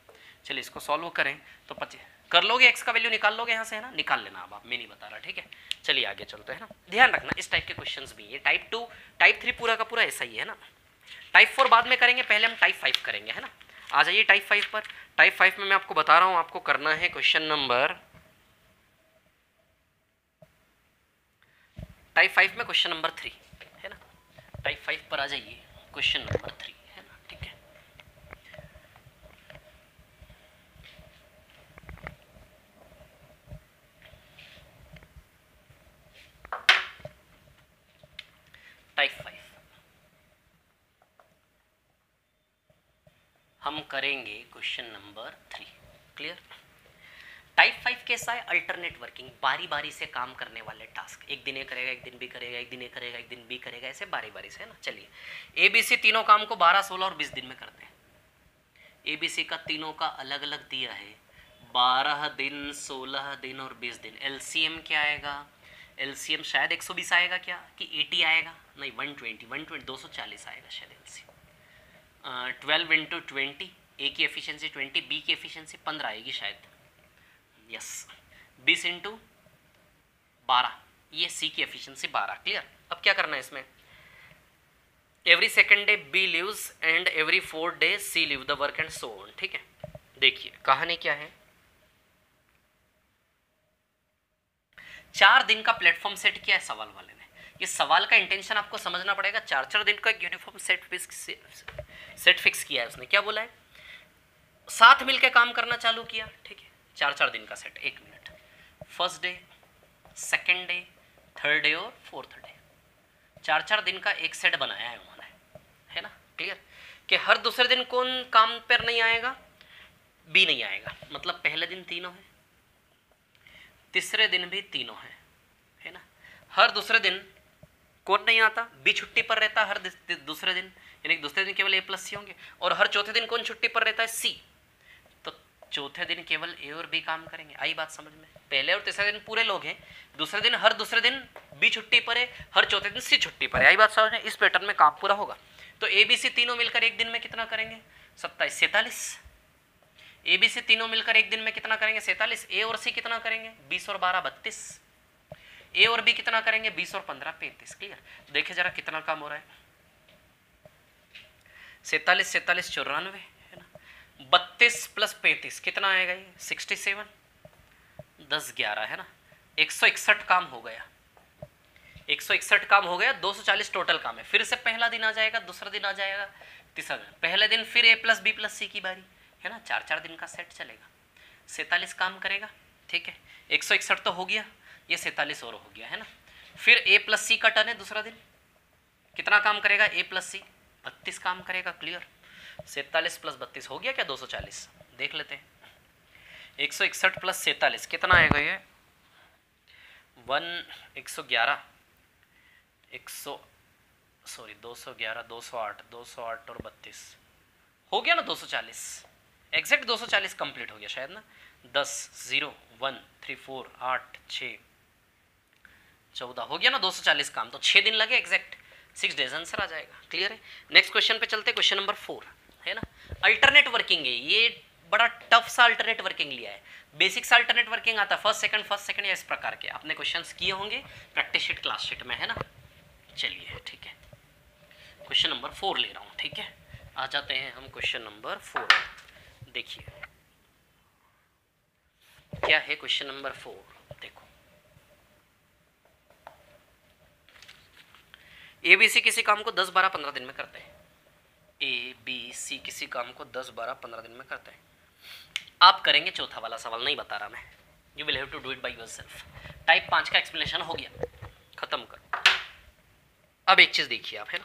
चलिए इसको सॉल्व करें तो 25 कर लोगे, x का वैल्यू निकाल लोगे यहाँ से है ना, निकाल लेना अब आप, मैं नहीं बता रहा ठीक है। चलिए आगे चलते हैं ना, ध्यान रखना इस टाइप के क्वेश्चंस भी, ये टाइप 2 टाइप 3 पूरा का पूरा ऐसा ही है ना। टाइप 4 बाद में करेंगे, पहले हम टाइप 5 करेंगे है ना। आ जाइए टाइप 5 पर। टाइप 5 में मैं आपको बता रहा हूँ, आपको करना है क्वेश्चन नंबर टाइप 5 में क्वेश्चन नंबर 3 है ना। टाइप 5 पर आ जाइए, क्वेश्चन नंबर 3 है ना, ठीक है। टाइप 5 हम करेंगे क्वेश्चन नंबर 3। क्लियर। टाइप 5 कैसा है, अल्टरनेट वर्किंग, बारी बारी से काम करने वाले टास्क, एक दिन ये करेगा, एक दिन भी करेगा, एक दिन ये करेगा, एक दिन भी करेगा, ऐसे बारी बारी से है ना। चलिए ABC तीनों काम को 12, 16 और 20 दिन में करते हैं। ABC का तीनों का अलग अलग दिया है, 12 दिन, 16 दिन और 20 दिन। LCM क्या आएगा, LCM शायद 120 आएगा क्या कि 80 आएगा, नहीं 120 240 आएगा शायद LCM। 12 × 20, A की एफिशिएंसी 20, B की एफिशिएंसी 15 आएगी शायद, यस। 20 × 12, ये C की एफिशिएंसी 12। क्लियर। अब क्या करना है इसमें, every second day B leaves and every 4 day C leave the work and so on. ठीक है। देखिए कहानी क्या है, 4 दिन का प्लेटफॉर्म सेट किया है सवाल वाले ने। ये सवाल का इंटेंशन आपको समझना पड़ेगा, 4 दिन का एक यूनिफॉर्म सेट फिक्स किया है उसने। क्या बोला है, साथ मिलकर काम करना चालू किया, ठीक है। 4 दिन का set, 1 minute, first day, second day, third day और फोर्थ डे, 4 दिन का एक सेट बनाया है उन्होंने, है ना। क्लियर। कि हर दूसरे दिन कौन काम पर नहीं आएगा, बी नहीं आएगा, मतलब पहले दिन तीनों है, तीसरे दिन भी तीनों है ना। हर दूसरे दिन कौन नहीं आता, बी छुट्टी पर रहता है हर दूसरे दिन, यानी दूसरे दिन केवल A+C होंगे। और हर चौथे दिन कौन छुट्टी पर रहता है, C, तो चौथे दिन केवल A और B काम करेंगे। आई बात समझ में। पहले और तीसरे दिन पूरे लोग हैं, दूसरे दिन हर दूसरे दिन B छुट्टी पर है, हर चौथे दिन C छुट्टी पर है। आई बात समझ में। इस पैटर्न में काम पूरा होगा। तो ABC तीनों मिलकर एक दिन में कितना करेंगे, 27, 47। ABC तीनों मिलकर एक दिन में कितना करेंगे, 47। A और C कितना करेंगे, 20 और 12 32। A और B कितना करेंगे, 20 और 15 35। क्लियर। देखिए जरा कितना काम हो रहा है, 47 47 94 है ना, 32 + 35 कितना आएगा ये 67, 10 11 है ना, 161 काम हो गया, 161 काम हो गया। 240 टोटल काम है। फिर से पहला दिन आ जाएगा, दूसरा दिन आ जाएगा, तीसरा दिन, पहले दिन फिर A + B + C की बारी है ना। 4 दिन का सेट चलेगा, 47 काम करेगा, ठीक है। 161 तो हो गया, ये 47 और हो गया है ना। फिर A + C का टर्न है, दूसरा दिन कितना काम करेगा, A + C 32 काम करेगा। क्लियर। 47 + 32 हो गया क्या 240, देख लेते हैं। 161 + 47 कितना आएगा ये 111 211 208 208 और 32 हो गया ना 240, एग्जैक्ट 240 कंप्लीट हो गया शायद ना। 10 0 1 3 4 8 6 14 हो गया ना 240 काम, तो 6 दिन लगे एग्जैक्ट, 6 डेज आंसर आ जाएगा। क्लियर है। नेक्स्ट क्वेश्चन पे चलते हैं, क्वेश्चन नंबर 4 है ना। अल्टरनेट वर्किंग है, ये बड़ा टफ सा अल्टरनेट वर्किंग लिया है। बेसिक सा अल्टरनेट वर्किंग आता है, फर्स्ट सेकंड या इस प्रकार के आपने क्वेश्चंस किए होंगे प्रैक्टिस शीट क्लास शीट में, है ना। चलिए ठीक है, क्वेश्चन नंबर 4 ले रहा हूँ, ठीक है। आ जाते हैं हम क्वेश्चन नंबर 4। देखिए क्या है क्वेश्चन नंबर 4, देखो। ABC किसी काम को 10 12 15 दिन में करते हैं, ABC किसी काम को 10 12 15 दिन में करते हैं। आप करेंगे चौथा वाला सवाल, नहीं बता रहा मैं, you will have to do it by yourself. Type 5 का एक्सप्लेनेशन हो गया, खत्म कर। अब एक चीज देखिए आप, है ना,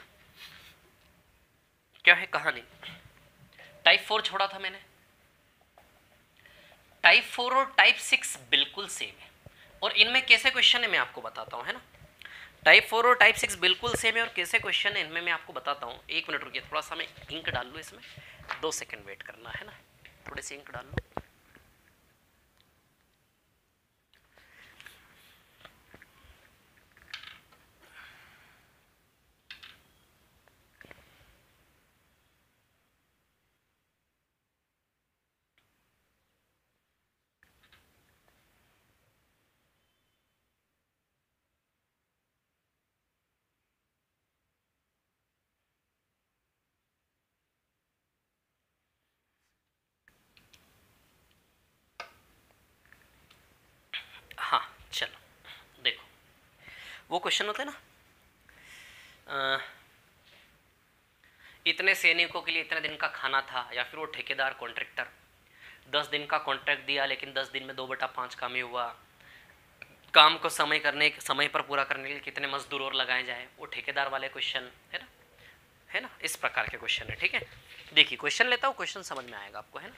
क्या है कहानी। टाइप 4 छोड़ा था मैंने। टाइप 4 और टाइप 6 बिल्कुल सेम है, और इनमें कैसे क्वेश्चन है मैं आपको बताता हूँ, है ना। टाइप 4 और टाइप 6 बिल्कुल सेम है, और कैसे क्वेश्चन है इनमें मैं आपको बताता हूँ। एक मिनट रुकिए, थोड़ा सा मैं इंक डाल लूँ इसमें, 2 सेकंड वेट करना है ना, थोड़ी सी इंक डाल लो। हाँ चलो देखो, वो क्वेश्चन होता है ना, इतने सैनिकों के लिए इतने दिन का खाना था, या फिर वो ठेकेदार कॉन्ट्रैक्टर 10 दिन का कॉन्ट्रैक्ट दिया, लेकिन 10 दिन में 2/5 काम ही हुआ। काम को समय पर पूरा करने के लिए कितने मजदूर और लगाए जाए, वो ठेकेदार वाले क्वेश्चन है ना, है ना, इस प्रकार के क्वेश्चन है। ठीक है, देखिए क्वेश्चन लेता हूँ, क्वेश्चन समझ में आएगा आपको, है ना।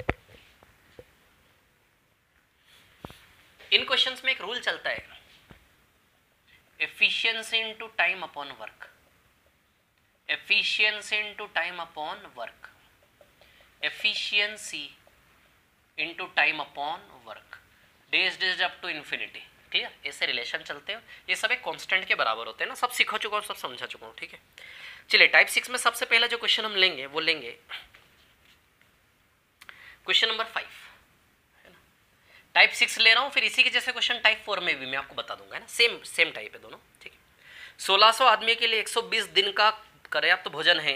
इन क्वेश्चंस में एक रूल चलता है, efficiency into time upon work, efficiency into time upon work, efficiency into time upon work, days up to infinity. Clear, ऐसे रिलेशन चलते हैं, ये सब एक कांस्टेंट के बराबर होते हैं ना, सब सीखा चुका हूँ, सब समझा चुका हूँ। ठीक है, चलिए टाइप 6 में सबसे पहला जो क्वेश्चन हम लेंगे वो लेंगे क्वेश्चन नंबर 5, है ना। टाइप 6 ले रहा हूँ, फिर इसी के जैसे क्वेश्चन टाइप 4 में भी मैं आपको बता दूंगा, है ना, सेम सेम टाइप है दोनों। ठीक है, 1600 आदमी के लिए 120 दिन का पर्याप्त भोजन है,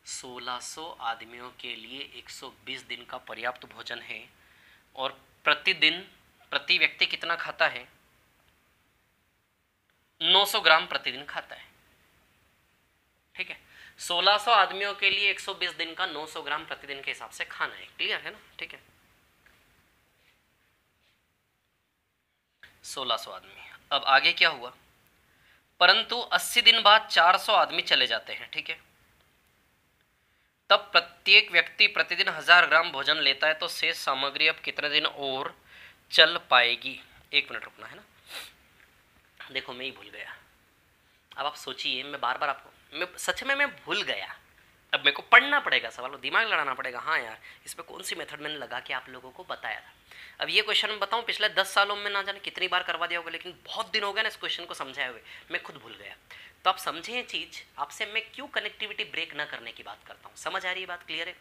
1600 आदमियों के लिए 120 दिन का पर्याप्त भोजन है, और प्रतिदिन प्रति व्यक्ति कितना खाता है, 900 ग्राम प्रतिदिन खाता है। ठीक है, 1600 आदमियों के लिए 120 दिन का 900 ग्राम प्रतिदिन के हिसाब से खाना है। क्लियर है ना। ठीक है, 1600 आदमी। अब आगे क्या हुआ, परंतु 80 दिन बाद 400 आदमी चले जाते हैं। ठीक है, तब प्रत्येक व्यक्ति प्रतिदिन 1000 ग्राम भोजन लेता है, तो शेष सामग्री अब कितने दिन और चल पाएगी। एक मिनट रुकना, है ना, देखो मैं ही भूल गया। अब आप सोचिए, मैं बार बार आपको, मैं सच में मैं भूल गया, अब मेरे को पढ़ना पड़ेगा सवाल, दिमाग लड़ाना पड़ेगा। हाँ यार, इस पर कौन सी मेथड मैंने लगा के आप लोगों को बताया था। अब ये क्वेश्चन मैं बताऊं, पिछले 10 सालों में ना जाने कितनी बार करवा दिया होगा, लेकिन बहुत दिन हो गया ना इस क्वेश्चन को समझाए हुए, मैं खुद भूल गया। तो आप समझे ये चीज़, आपसे मैं क्यों कनेक्टिविटी ब्रेक ना करने की बात करता हूँ। समझ आ रही है बात, क्लियर है।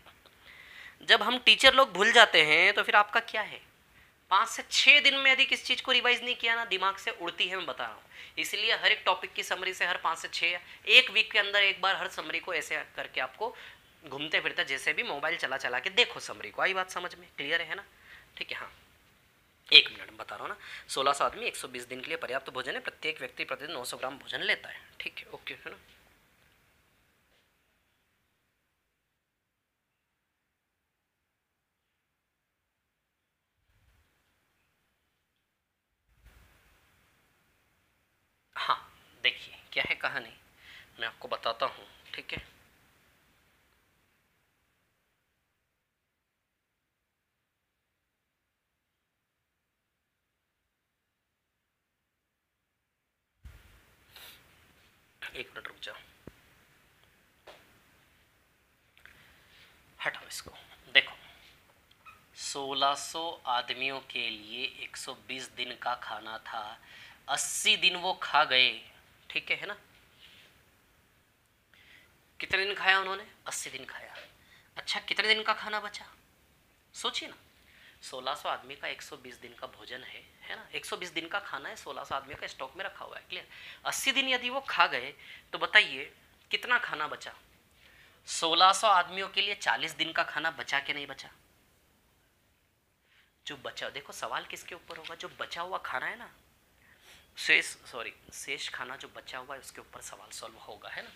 जब हम टीचर लोग भूल जाते हैं तो फिर आपका क्या है, 5 से 6 दिन में यदि किस चीज़ को रिवाइज नहीं किया ना, दिमाग से उड़ती है, मैं बता रहा हूँ। इसलिए हर एक टॉपिक की समरी से हर 5 से 6, एक वीक के अंदर एक बार हर समरी को ऐसे करके आपको घूमते फिरते जैसे भी मोबाइल चला चला के देखो समरी को। आई बात समझ में, क्लियर है ना। ठीक है, हाँ एक मिनट बता रहा हूँ ना, 1600 आदमी 120 दिन के लिए पर्याप्त भोजन है, प्रत्येक व्यक्ति प्रतिदिन 900 ग्राम भोजन लेता है। ठीक है, ओके, है ना। हाँ देखिए क्या है कहानी, मैं आपको बताता हूँ। ठीक है, एक मिनट रुक जाओ, हटाओ इसको। देखो 1600 आदमियों के लिए 120 दिन का खाना था, 80 दिन वो खा गए। ठीक है ना, कितने दिन खाया उन्होंने, 80 दिन खाया। अच्छा कितने दिन का खाना बचा, सोचिए ना, 1600 आदमी का 120 दिन का भोजन है ना, 120 दिन का खाना है, 1600 आदमी का स्टॉक में रखा हुआ है। क्लियर, 80 दिन यदि वो खा गए तो बताइए कितना खाना बचा। 1600 आदमियों के लिए 40 दिन का खाना बचा कि नहीं बचा। जो बचा, देखो सवाल किसके ऊपर होगा, जो बचा हुआ खाना है ना, शेष खाना जो बचा हुआ है उसके ऊपर सवाल सॉल्व होगा, है ना।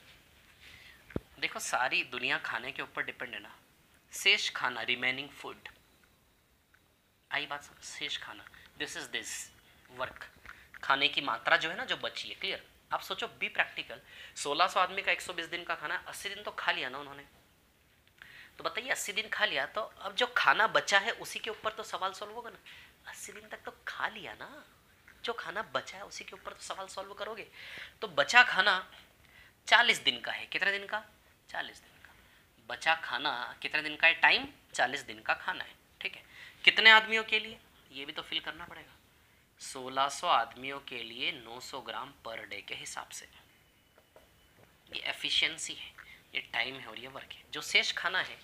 देखो सारी दुनिया खाने के ऊपर डिपेंड है ना, शेष खाना, रिमेनिंग फूड। आई बात समझ, शेष खाना, दिस वर्क, खाने की मात्रा जो है ना जो बची है। क्लियर, आप सोचो, बी प्रैक्टिकल, 1600 आदमी का 120 दिन का खाना, 80 दिन तो खा लिया ना उन्होंने, तो बताइए 80 दिन खा लिया, तो अब जो खाना बचा है उसी के ऊपर तो सवाल सॉल्व होगा ना। 80 दिन तक तो खा लिया ना, जो खाना बचा है उसी के ऊपर तो सवाल सॉल्व करोगे। तो बचा खाना 40 दिन का है। कितने दिन का? 40 दिन का। बचा खाना कितने दिन का है? टाइम 40 दिन का खाना है, ठीक है। कितने आदमियों के लिए, ये भी तो फिल करना पड़ेगा। 1600 आदमियों के लिए 900 ग्राम पर डे के हिसाब से। ये एफिशिएंसी है, ये टाइम है और ये वर्क है। जो शेष खाना है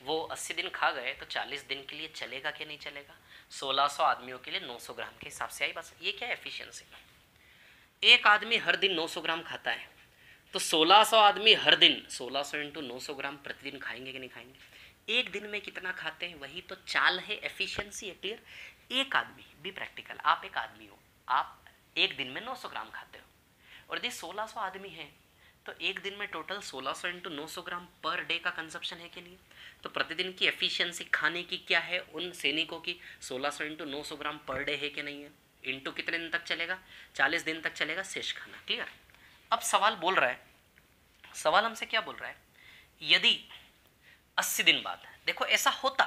वो 80 दिन खा गए तो 40 दिन के लिए चलेगा कि नहीं चलेगा? 1600 आदमियों के लिए 900 ग्राम के हिसाब से आई बस। ये क्या है? एफिशिएंसी। एक आदमी हर दिन 900 ग्राम खाता है, तो 1600 आदमी हर दिन 1600 इंटू 900 ग्राम प्रतिदिन खाएंगे कि नहीं खाएंगे? एक दिन में कितना खाते हैं, वही तो चाल है, एफिशिएंसी है। क्लियर? एक आदमी, बी प्रैक्टिकल, आप एक आदमी हो, आप एक दिन में 900 ग्राम खाते हो, और यदि 1600 आदमी हैं तो एक दिन में टोटल 1600 इंटू 900 ग्राम पर डे का कंजप्शन है कि नहीं? तो प्रतिदिन की एफिशिएंसी खाने की क्या है उन सैनिकों की? 1600 इंटू 900 ग्राम पर डे है कि नहीं है? इंटू कितने दिन तक चलेगा? 40 दिन तक चलेगा शेष खाना। क्लियर? अब सवाल बोल रहा है, सवाल हमसे क्या बोल रहा है, यदि 80 दिन बाद, देखो ऐसा होता,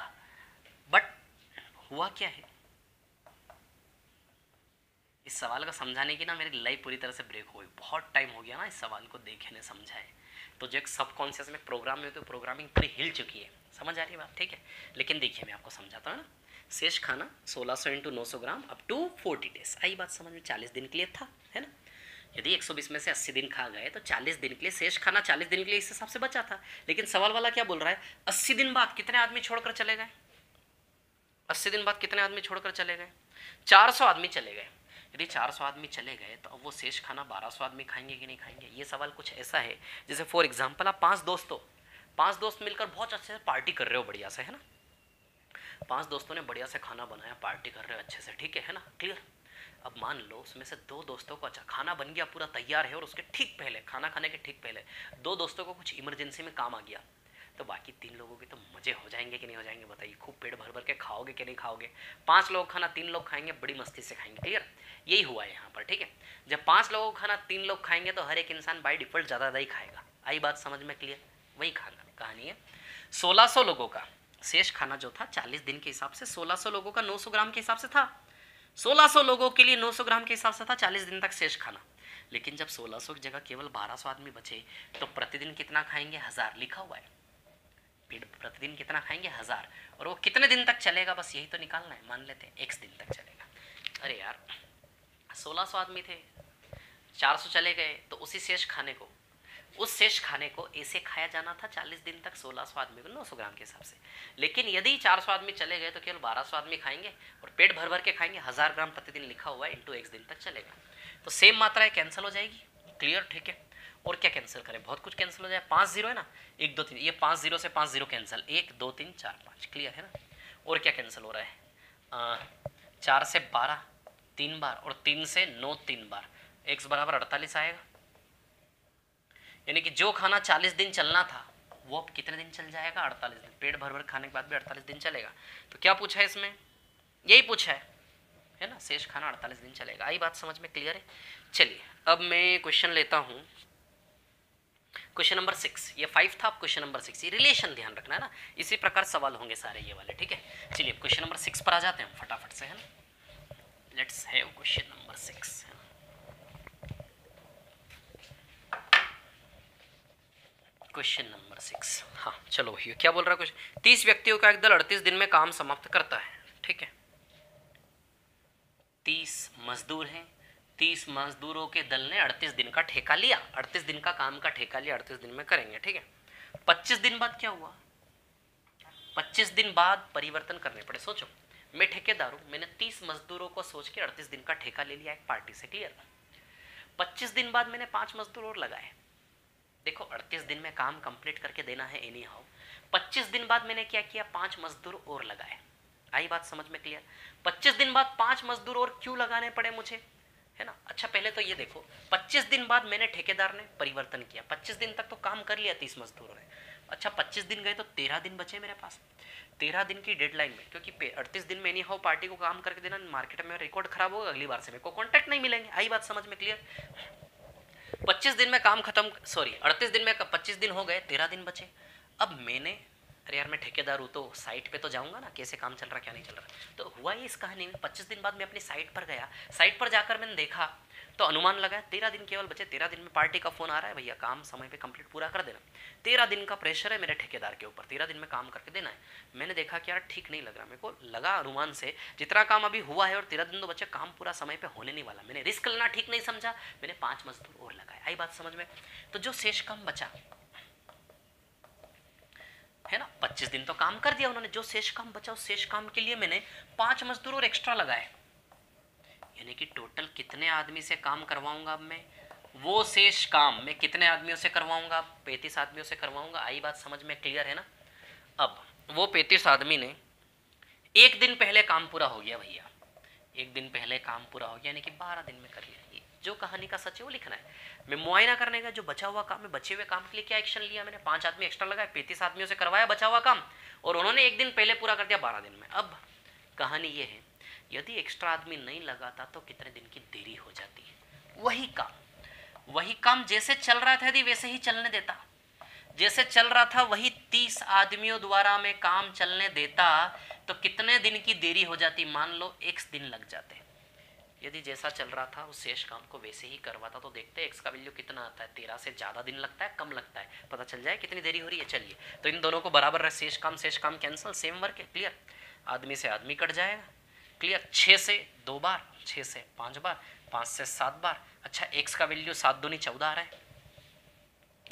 बट हुआ क्या है, इस सवाल का समझाने की ना मेरी लाइफ पूरी तरह से ब्रेक हो गई। बहुत टाइम हो गया ना इस सवाल को देखे ने समझाए, तो जो एक सबकॉन्शियस में प्रोग्राम में तो प्रोग्रामिंग पूरी हिल चुकी है। समझ आ रही है बात? ठीक है, लेकिन देखिए मैं आपको समझाता हूँ ना। शेष खाना 1600 into 900 gram up to 40 days, आई बात समझ में? 40 दिन के लिए था, है ना। यदि 120 में से 80 दिन खा गए तो 40 दिन के लिए शेष खाना 40 दिन के लिए इस हिसाब से बचा था। लेकिन सवाल वाला क्या बोल रहा है, 80 दिन बाद कितने आदमी छोड़कर चले गए? 80 दिन बाद कितने आदमी छोड़कर चले गए? 400 आदमी चले गए। यदि 400 आदमी चले गए तो अब वो शेष खाना 1200 आदमी खाएंगे कि नहीं खाएंगे? ये सवाल कुछ ऐसा है जैसे फॉर एग्जांपल आप 5 दोस्त मिलकर बहुत अच्छे से पार्टी कर रहे हो, बढ़िया से, है ना। 5 दोस्तों ने बढ़िया से खाना बनाया, पार्टी कर रहे हो अच्छे से, ठीक है ना। क्लियर? अब मान लो उसमें से 2 दोस्तों को, अच्छा खाना बन गया पूरा तैयार है, और उसके ठीक पहले, खाना खाने के ठीक पहले 2 दोस्तों को कुछ इमरजेंसी में काम आ गया, तो बाकी 3 लोगों के तो मजे हो जाएंगे कि नहीं हो जाएंगे? बताइए, खूब पेट भर भर के खाओगे कि नहीं खाओगे? 5 लोग खाना 3 लोग खाएंगे, बड़ी मस्ती से खाएंगे। क्लियर? यही हुआ है यहाँ पर, ठीक है। जब 5 लोगों का खाना 3 लोग खाएंगे तो हर एक इंसान बाय डिफॉल्ट ज़्यादा ही खाएगा। आई बात समझ में? क्लियर? वही खाना कहानी है। 1600 लोगों का शेष खाना जो था 40 दिन के हिसाब से, 1600 लोगों का 900 ग्राम के हिसाब से था। 1600 लोगों के लिए 900 ग्राम के हिसाब से था 40 दिन तक शेष खाना। लेकिन जब 1600 की जगह केवल 1200 आदमी बचे तो प्रतिदिन कितना खाएंगे? 1000 लिखा हुआ है। प्रतिदिन कितना खाएंगे? 1000। और वो कितने दिन तक चलेगा, बस यही तो निकालना है। मान लेते हैं x दिन तक चलेगा। अरे यार 1600 आदमी थे, 400 चले गए, तो उसी शेष खाने को, उस शेष खाने को ऐसे खाया जाना था 40 दिन तक 1600 आदमी को 900 ग्राम के हिसाब से। लेकिन यदि 400 आदमी चले गए तो केवल 1200 आदमी खाएंगे और पेट भर भर के खाएंगे। 1000 ग्राम प्रतिदिन लिखा हुआ है, इंटू x दिन तक चलेगा, तो सेम मात्राएं कैंसिल हो जाएगी। क्लियर? ठीक है। और क्या कैंसिल करें, बहुत कुछ कैंसिल हो जाए। 5 0 है ना, 1 2 3, ये 5 0 से 5 0 कैंसिल, 1 2 3 4 5। क्लियर है ना? और क्या कैंसिल हो रहा है, 4 से 12 3 बार, और 3 से 9 3 बार, x बराबर 48 आएगा। यानी कि जो खाना 40 दिन चलना था वो अब कितने दिन चल जाएगा? 48 दिन। पेट भर भर खाने के बाद भी 48 दिन चलेगा। तो क्या पूछा है इसमें? यही पूछा है ना, शेष खाना 48 दिन चलेगा। आई बात समझ में? क्लियर है? चलिए अब मैं क्वेश्चन लेता हूँ, क्वेश्चन नंबर 6। ये 5 था, अब क्वेश्चन नंबर 6। ये रिलेशन ध्यान रखना है ना, इसी प्रकार सवाल होंगे सारे ये वाले, ठीक है। चलिए क्वेश्चन नंबर 6 पर आ जाते हैं फटाफट से, है ना। Let's have question number 6। Question number 6, हाँ चलो ये क्या बोल रहा है क्वेश्चन। 30 व्यक्तियों का एक दल 38 दिन में काम समाप्त करता है, ठीक है। 30 मजदूर हैं, 30 मजदूरों के दल ने 38 दिन का ठेका लिया, 38 दिन का काम का ठेका लिया, 38 दिन में करेंगे, ठीक है। 25 दिन बाद क्या हुआ? 25 दिन बाद परिवर्तन करने पड़े। सोचो मैं ठेकेदार हूं, मैंने 30 मजदूरों को सोच के 38 दिन का ठेका ले लिया एक पार्टी से। क्लियर? 25 दिन बाद मैंने 5 मजदूर और लगाए। देखो 38 दिन में काम कंप्लीट करके देना है एनी हाउ। 25 दिन बाद मैंने क्या किया? 5 मजदूर और लगाए। आई बात समझ में? क्लियर? 25 दिन बाद 5 मजदूर और क्यों लगाने पड़े मुझे, है ना। अच्छा पहले तो ये देखो, 25 दिन बाद मैंने, ठेकेदार ने परिवर्तन किया, 25 दिन तक तो काम कर लिया 30 मजदूरों ने। अच्छा 25 दिन गए तो 13 दिन बचे मेरे पास। 13 दिन की डेडलाइन में, क्योंकि 38 दिन में एनी हाउ पार्टी को काम करके देना, मार्केट में रिकॉर्ड खराब होगा, अगली बार से मेरे को कॉन्टैक्ट नहीं मिलेंगे। आई बात समझ में? क्लियर? 25 दिन में काम खत्म, सॉरी 38 दिन में 25 दिन हो गए, 13 दिन बचे। अब मैंने अरे यार मैं ठेकेदार हूँ तो साइट पे तो जाऊंगा ना, कैसे काम चल रहा क्या नहीं चल रहा। तो हुआ ये इस कहानी में, 25 दिन बाद मैं अपनी साइट पर गया, साइट पर जाकर मैंने देखा तो अनुमान लगाया 13 दिन केवल बचे, 13 दिन में पार्टी का फोन आ रहा है, भैया काम समय पे कंप्लीट पूरा कर देना। 13 दिन का प्रेशर है मेरे ठेकेदार के ऊपर, 13 दिन में काम करके देना है। मैंने देखा कि यार ठीक नहीं लग रहा, मेरे को लगा अनुमान से जितना काम अभी हुआ है और 13 दिन तो बचे, काम पूरा समय पे होने नहीं वाला। मैंने रिस्क लेना ठीक नहीं समझा, मैंने 5 मजदूर और लगाए। आई बात समझ में? तो जो शेष काम बचा है ना, 25 दिन तो काम कर दिया उन्होंने, जो शेष काम बचा उस शेष काम के लिए मैंने 5 मजदूर और एक्स्ट्रा लगाए। यानी कि टोटल कितने आदमी से काम करवाऊंगा अब मैं, वो शेष काम मैं कितने आदमियों से करवाऊंगा, 35 आदमियों से करवाऊंगा। आई बात समझ में? क्लियर है ना? अब वो 35 आदमी ने एक दिन पहले काम पूरा हो गया भैया, एक दिन पहले काम पूरा हो गया, यानी कि 12 दिन में कर लिया। ये जो कहानी का सच है वो लिखना है। मैं मुआयना करने का जो बचा हुआ काम है, बचे हुए काम के लिए क्या एक्शन लिया मैंने, 5 आदमी एक्स्ट्रा लगाए, 35 आदमियों से करवाया बचा हुआ काम, और उन्होंने एक दिन पहले पूरा कर दिया 12 दिन में। अब कहानी ये है, यदि एक्स्ट्रा आदमी नहीं लगाता तो कितने दिन की देरी हो जाती है। वही काम जैसे चल रहा था यदि वैसे ही चलने देता, जैसे चल रहा था वही 30 आदमियों द्वारा मैं काम चलने देता तो कितने दिन की देरी हो जाती, मान लो x दिन लग जाते। यदि जैसा चल रहा था उस शेष काम को वैसे ही करवाता तो देखते x का वैल्यू कितना आता है, 13 से ज़्यादा दिन लगता है कम लगता है, पता चल जाए कितनी देरी हो रही है। चलिए तो इन दोनों को बराबर रहे, शेष काम कैंसिल, सेम वर्क है। क्लियर? आदमी से आदमी कट जाएगा। क्लियर? 6 से 2 बार, 6 से 5 बार, 5 से 7 बार। अच्छा x का वैल्यू 7 दूनी 14 आ रहा है।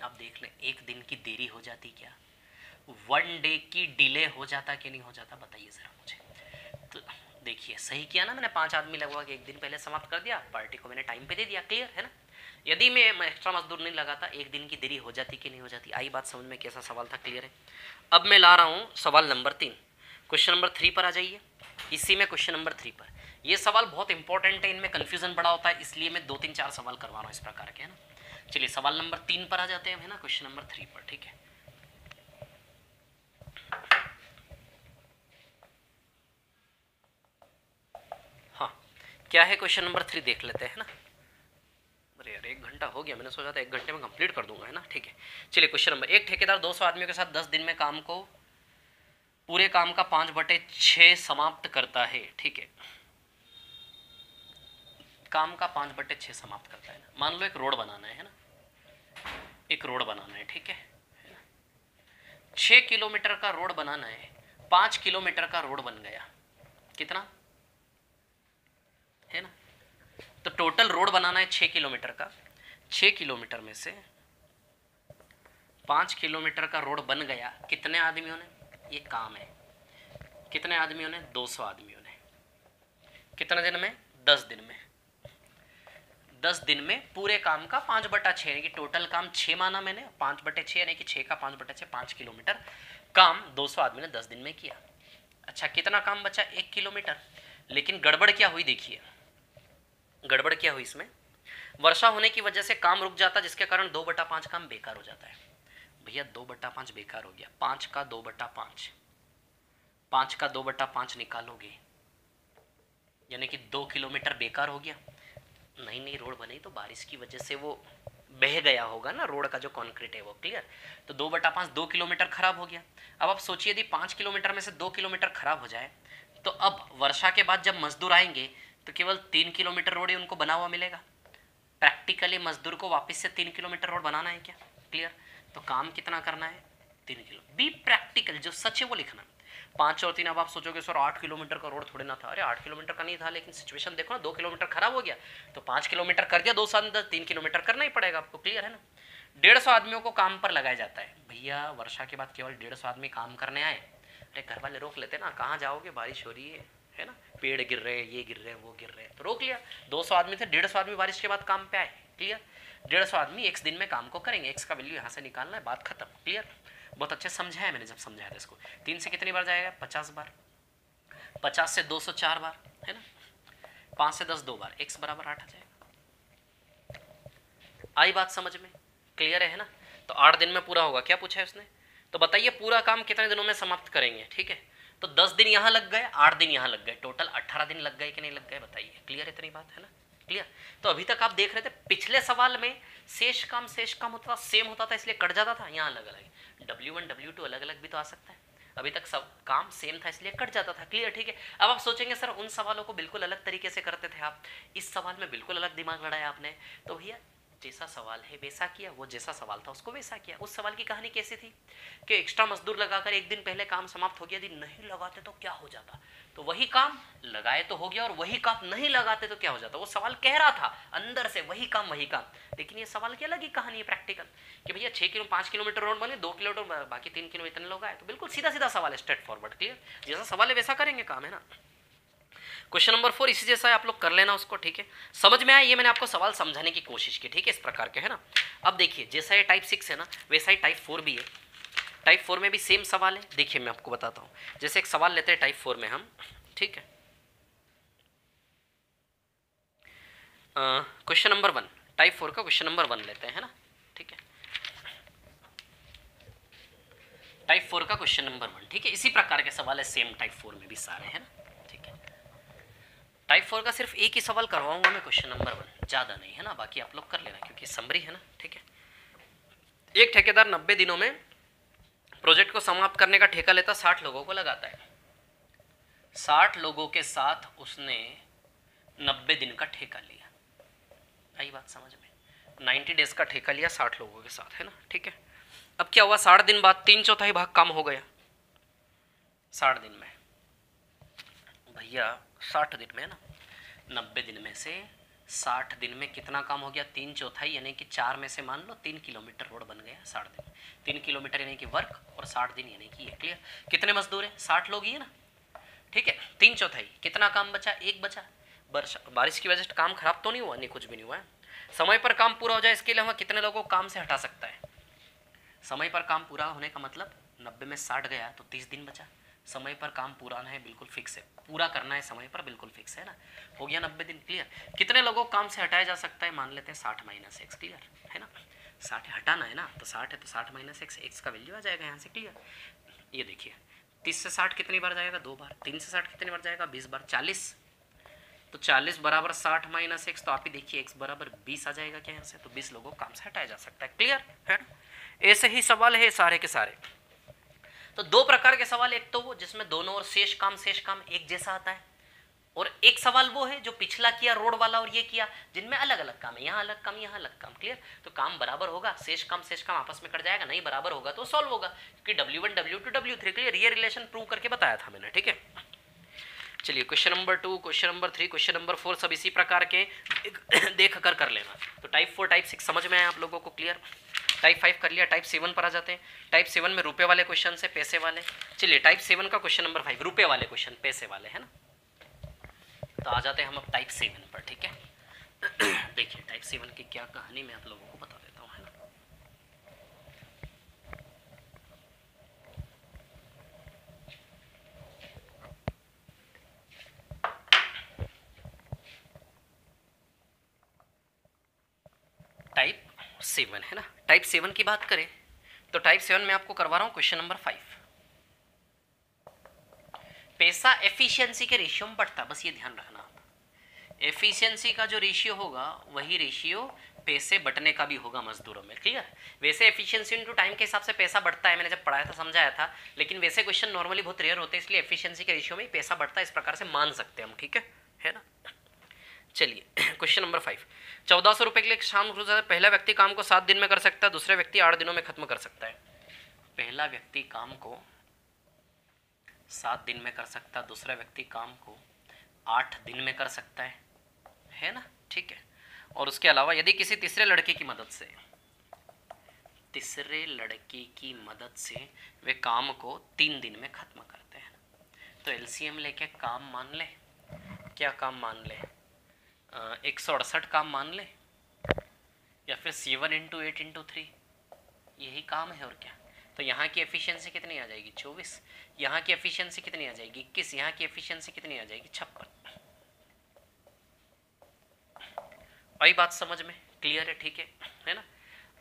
अब देख लें, एक दिन की देरी हो जाती क्या, 1 डे की डिले हो जाता कि नहीं हो जाता, बताइए ज़रा मुझे। तो देखिए सही किया ना मैंने, 5 आदमी लगवा के एक दिन पहले समाप्त कर दिया, पार्टी को मैंने टाइम पे दे दिया। क्लियर है ना? यदि मैं एक्स्ट्रा मजदूर नहीं लगाता एक दिन की देरी हो जाती कि नहीं हो जाती। आई बात समझ में? कैसा सवाल था? क्लियर है? अब मैं ला रहा हूँ सवाल नंबर 3, क्वेश्चन नंबर 3 पर आ जाइए। इसी में क्वेश्चन नंबर 3 पर, ये सवाल बहुत इंपॉर्टेंट है, इनमें कन्फ्यूजन बड़ा होता है, इसलिए मैं 2-3-4 सवाल करवा रहा हूँ इस प्रकार के, है ना। चलिए सवाल नंबर 3 पर आ जाते हैं, है ना, क्वेश्चन नंबर 3 पर। ठीक है, हाँ क्या है क्वेश्चन नंबर 3 देख लेते हैं, है ना। अरे यार 1 घंटा हो गया, मैंने सोचा था 1 घंटे में कंप्लीट कर दूंगा, है ना। ठीक है चलिए क्वेश्चन नंबर 1, ठेकेदार 200 आदमियों के साथ 10 दिन में काम को, पूरे काम का 5/6 समाप्त करता है। ठीक है, काम का 5/6 समाप्त करता है ना। मान लो एक रोड बनाना है ना, एक रोड बनाना है, ठीक है, 6 किलोमीटर का रोड बनाना है, 5 किलोमीटर का रोड बन गया, कितना है ना। तो टोटल रोड बनाना है 6 किलोमीटर का, 6 किलोमीटर में से 5 किलोमीटर का रोड बन गया, कितने आदमियों ने, ये काम है, कितने आदमियों ने, 200 आदमियों ने, कितने दिन में, 10 दिन में। 10 दिन में पूरे काम का 5/6 यानी कि टोटल काम 6 माना मैंने, 5/6 यानी कि 6 का 5/6, 5 किलोमीटर काम 200 आदमी ने 10 दिन में किया। अच्छा कितना काम बचा, 1 किलोमीटर। लेकिन गड़बड़ क्या हुई, देखिए गड़बड़ क्या हुई इसमें, वर्षा होने की वजह से काम रुक जाता, जिसके कारण 2/5 काम बेकार हो जाता है। भैया 2/5 बेकार हो गया, 5 का 2/5, 5 का 2/5 निकालोगे यानी कि 2 किलोमीटर बेकार हो गया। नई नई रोड बनी तो बारिश की वजह से वो बह गया होगा ना, रोड का जो कंक्रीट है वो। क्लियर? तो 2/5 2 किलोमीटर खराब हो गया। अब आप सोचिए यदि 5 किलोमीटर में से 2 किलोमीटर खराब हो जाए तो अब वर्षा के बाद जब मजदूर आएंगे तो केवल 3 किलोमीटर रोड ही उनको बना हुआ मिलेगा। प्रैक्टिकली मजदूर को वापस से 3 किलोमीटर रोड बनाना है क्या। क्लियर? तो काम कितना करना है, 3 किलो। बी प्रैक्टिकल, जो सच है वो लिखना। 5 और 3, अब आप सोचोगे सर 8 किलोमीटर का रोड थोड़े ना था। अरे 8 किलोमीटर का नहीं था, लेकिन सिचुएशन देखो ना, 2 किलोमीटर खराब हो गया तो 5 किलोमीटर कर दिया, 2 साल 3 किलोमीटर करना ही पड़ेगा आपको। क्लियर है ना। 150 आदमियों को काम पर लगाया जाता है। भैया वर्षा के बाद केवल 150 आदमी काम करने आए, अरे घर वाले रोक लेते ना, कहाँ जाओगे, बारिश हो रही है ना, पेड़ गिर रहे हैं, ये गिर रहे हैं, वो गिर रहे हैं, तो रोक लिया। 200 आदमी थे, 150 आदमी बारिश के बाद काम पे आए। क्लियर? 150 आदमी x दिन में काम को करेंगे, x का वैल्यू यहाँ से निकालना है, बात खत्म। क्लियर? बहुत अच्छे समझा है मैंने जब समझाया था इसको। 3 से कितनी बार जाएगा, 50 बार, 50 से 200 4 बार, है ना, 5 से 10 2 बार, x बराबर 8 आ जाएगा। आई बात समझ में? क्लियर है ना। तो 8 दिन में पूरा होगा, क्या पूछा है उसने, तो बताइए पूरा काम कितने दिनों में समाप्त करेंगे। ठीक है, तो 10 दिन यहाँ लग गए, 8 दिन यहाँ लग गए, टोटल 18 दिन लग गए कि नहीं लग गए, बताइए। क्लियर इतनी बात है ना। क्लियर? तो अभी तक आप देख रहे थे पिछले सवाल में शेष काम होता था, सेम होता था, इसलिए कट जाता था, यहाँ अलग अलग। W1 W2 अलग अलग भी तो आ सकता है, अभी तक सब काम सेम था इसलिए कट जाता था। क्लियर, ठीक है। अब आप सोचेंगे सर उन सवालों को बिल्कुल अलग तरीके से करते थे आप, इस सवाल में बिल्कुल अलग दिमाग लड़ाया आपने। तो भैया जैसा सवाल है वैसा किया, वो जैसा सवाल था उसको वैसा किया। उस सवाल की कहानी कैसी थी कि एक्स्ट्रा मजदूर लगाकर एक दिन पहले काम समाप्त हो गया, यदि नहीं लगाते तो क्या हो जाता, तो वही काम लगाए तो हो गया, और वही काम नहीं लगाते तो क्या हो जाता। वो सवाल कह रहा था अंदर से वही काम वही काम, लेकिन ये सवाल की अलग ही कहानी है प्रैक्टिकल कि भैया 5 किलोमीटर रोड बने, 2 किलोमीटर बाकी 3 किलोमीटर इतने लोग आए, तो बिल्कुल सीधा सीधा सवाल है, स्ट्रेट फॉरवर्ड। क्लियर, जैसा सवाल है वैसा करेंगे काम, है ना। क्वेश्चन नंबर 4 इसी जैसा है, आप लोग कर लेना उसको, ठीक है। समझ में आया, ये मैंने आपको सवाल समझाने की कोशिश की, ठीक है, इस प्रकार के, है ना। अब देखिए जैसा ये टाइप 6 है ना, वैसा ही टाइप 4 भी है। टाइप 4 में भी सेम सवाल है। देखिए मैं आपको बताता हूँ, जैसे एक सवाल लेते हैं टाइप 4 में हम, ठीक है। क्वेश्चन नंबर 1, टाइप 4 का क्वेश्चन नंबर 1 लेते हैं ना, ठीक है। टाइप 4 का क्वेश्चन नंबर 1, ठीक है। इसी प्रकार के सवाल है सेम टाइप 4 में भी सारे, है ना, ठीक है। टाइप 4 का सिर्फ एक ही सवाल करवाऊंगा मैं, क्वेश्चन नंबर 1, ज़्यादा नहीं, है ना, बाकी आप लोग कर लेना क्योंकि समरी है ना, ठीक है। एक ठेकेदार 90 दिनों में प्रोजेक्ट को समाप्त करने का ठेका लेता, 60 लोगों को लगाता है। 60 लोगों के साथ उसने 90 दिन का ठेका लिया। आई बात समझ में, 90 डेज का ठेका लिया 60 लोगों के साथ, है ना, ठीक है। अब क्या हुआ, 60 दिन बाद 3/4 भाग काम हो गया 60 दिन में। भैया 60 दिन में, है ना, 90 दिन में से 60 दिन में कितना काम हो गया, 3/4, यानी कि 4 में से मान लो 3 किलोमीटर रोड बन गया 60 दिन। 3 किलोमीटर यानी कि वर्क, और 60 दिन यानी कि ये। क्लियर, कितने मजदूर हैं, 60 लोग ही है ना, ठीक है। 3/4 कितना काम बचा, एक बचा। बारिश की वजह से काम खराब तो नहीं हुआ, नहीं कुछ भी नहीं हुआ है। समय पर काम पूरा हो जाए इसके लिए हम कितने लोगों को काम से हटा सकता है। समय पर काम पूरा होने का मतलब 90 में 60 गया तो 30 दिन बचा। समय पर काम पूरा है, बिल्कुल फिक्स है, पूरा करना है समय पर, बिल्कुल फिक्स है ना, हो गया 90 दिन। क्लियर, कितने लोगों को काम से हटाया जा सकता है, मान लेते हैं 60 - x। क्लियर है ना, 60 हटाना है ना, तो 60 है तो 60 - x, x का वैल्यू आ जाएगा यहाँ से। क्लियर, ये देखिए 30 से 60 कितनी बार जाएगा, 2 बार। 3 से 60 कितनी बार जाएगा, 20 बार। 40, तो 40 बराबर 60 - x, तो आप ही देखिए x बराबर 20 आ जाएगा क्या यहाँ से, तो 20 लोगों को काम से हटाया जा सकता है। क्लियर है, ऐसे ही सवाल है सारे के सारे। तो दो प्रकार के सवाल, एक तो वो जिसमें दोनों और शेष काम एक जैसा आता है, और एक सवाल वो है जो पिछला किया रोड वाला और ये किया, जिनमें अलग अलग काम है, यहाँ अलग काम यहाँ अलग काम। क्लियर, तो काम बराबर होगा, शेष काम आपस में कट जाएगा, नहीं बराबर होगा तो सॉल्व होगा, क्योंकि W1 W2 W3। क्लियर, ये रिलेशन प्रूव करके बताया था मैंने, ठीक है। चलिए question number 2, question number 3, question number 4 सब इसी प्रकार के देख कर लेना। तो टाइप 4 टाइप 6 समझ में आया आप लोगों को। क्लियर, टाइप 5 कर लिया, टाइप 7 पर आ जाते हैं। टाइप 7 में रुपए वाले क्वेश्चन से पैसे वाले। चलिए टाइप 7 का क्वेश्चन नंबर 5 रुपए वाले क्वेश्चन, पैसे वाले, है ना। तो आ जाते हैं हम अब टाइप 7 पर, ठीक है। देखिए टाइप 7 की क्या कहानी मैं आप लोगों को बता देता हूँ, है ना। टाइप 7 है ना, टाइप 7 की बात करें तो टाइप 7 में आपको करवा रहा हूं क्वेश्चन नंबर 5। पैसा एफिशिएंसी के रेशियो में बढ़ता है, बस ये ध्यान रखना आप। एफिशिएंसी का जो रेशियो होगा वही रेशियो पैसे बटने का भी होगा मजदूरों में। क्लियर, वैसे एफिशिएंसी इनटू टाइम के हिसाब से पैसा बढ़ता है, मैंने जब पढ़ाया था समझाया था, लेकिन वैसे क्वेश्चन नॉर्मली बहुत रेयर होते हैं, इसलिए एफिशिएंसी के रेशियो में पैसा बढ़ता है, इस प्रकार से मान सकते हैं हम, ठीक है ना। चलिए क्वेश्चन नंबर 5, 1400 रुपये के लिए शाम को पहला व्यक्ति काम को 7 दिन में कर सकता है, दूसरा व्यक्ति 8 दिनों में खत्म कर सकता है। पहला व्यक्ति काम को 7 दिन में कर सकता है, दूसरा व्यक्ति काम को 8 दिन में कर सकता है ना, ठीक है। और उसके अलावा यदि किसी तीसरे लड़के की मदद से वे काम को 3 दिन में खत्म करते हैं, तो एलसीएम लेके काम मान ले, क्या काम मान ले, 168 काम मान ले, या फिर 7 × 8 × 3, यही काम है और क्या। तो यहाँ की एफिशिएंसी कितनी आ जाएगी, 24। यहाँ की एफिशिएंसी कितनी आ जाएगी, 21। यहाँ की एफिशिएंसी कितनी आ जाएगी, 56। आई बात समझ में, क्लियर है, ठीक है ना।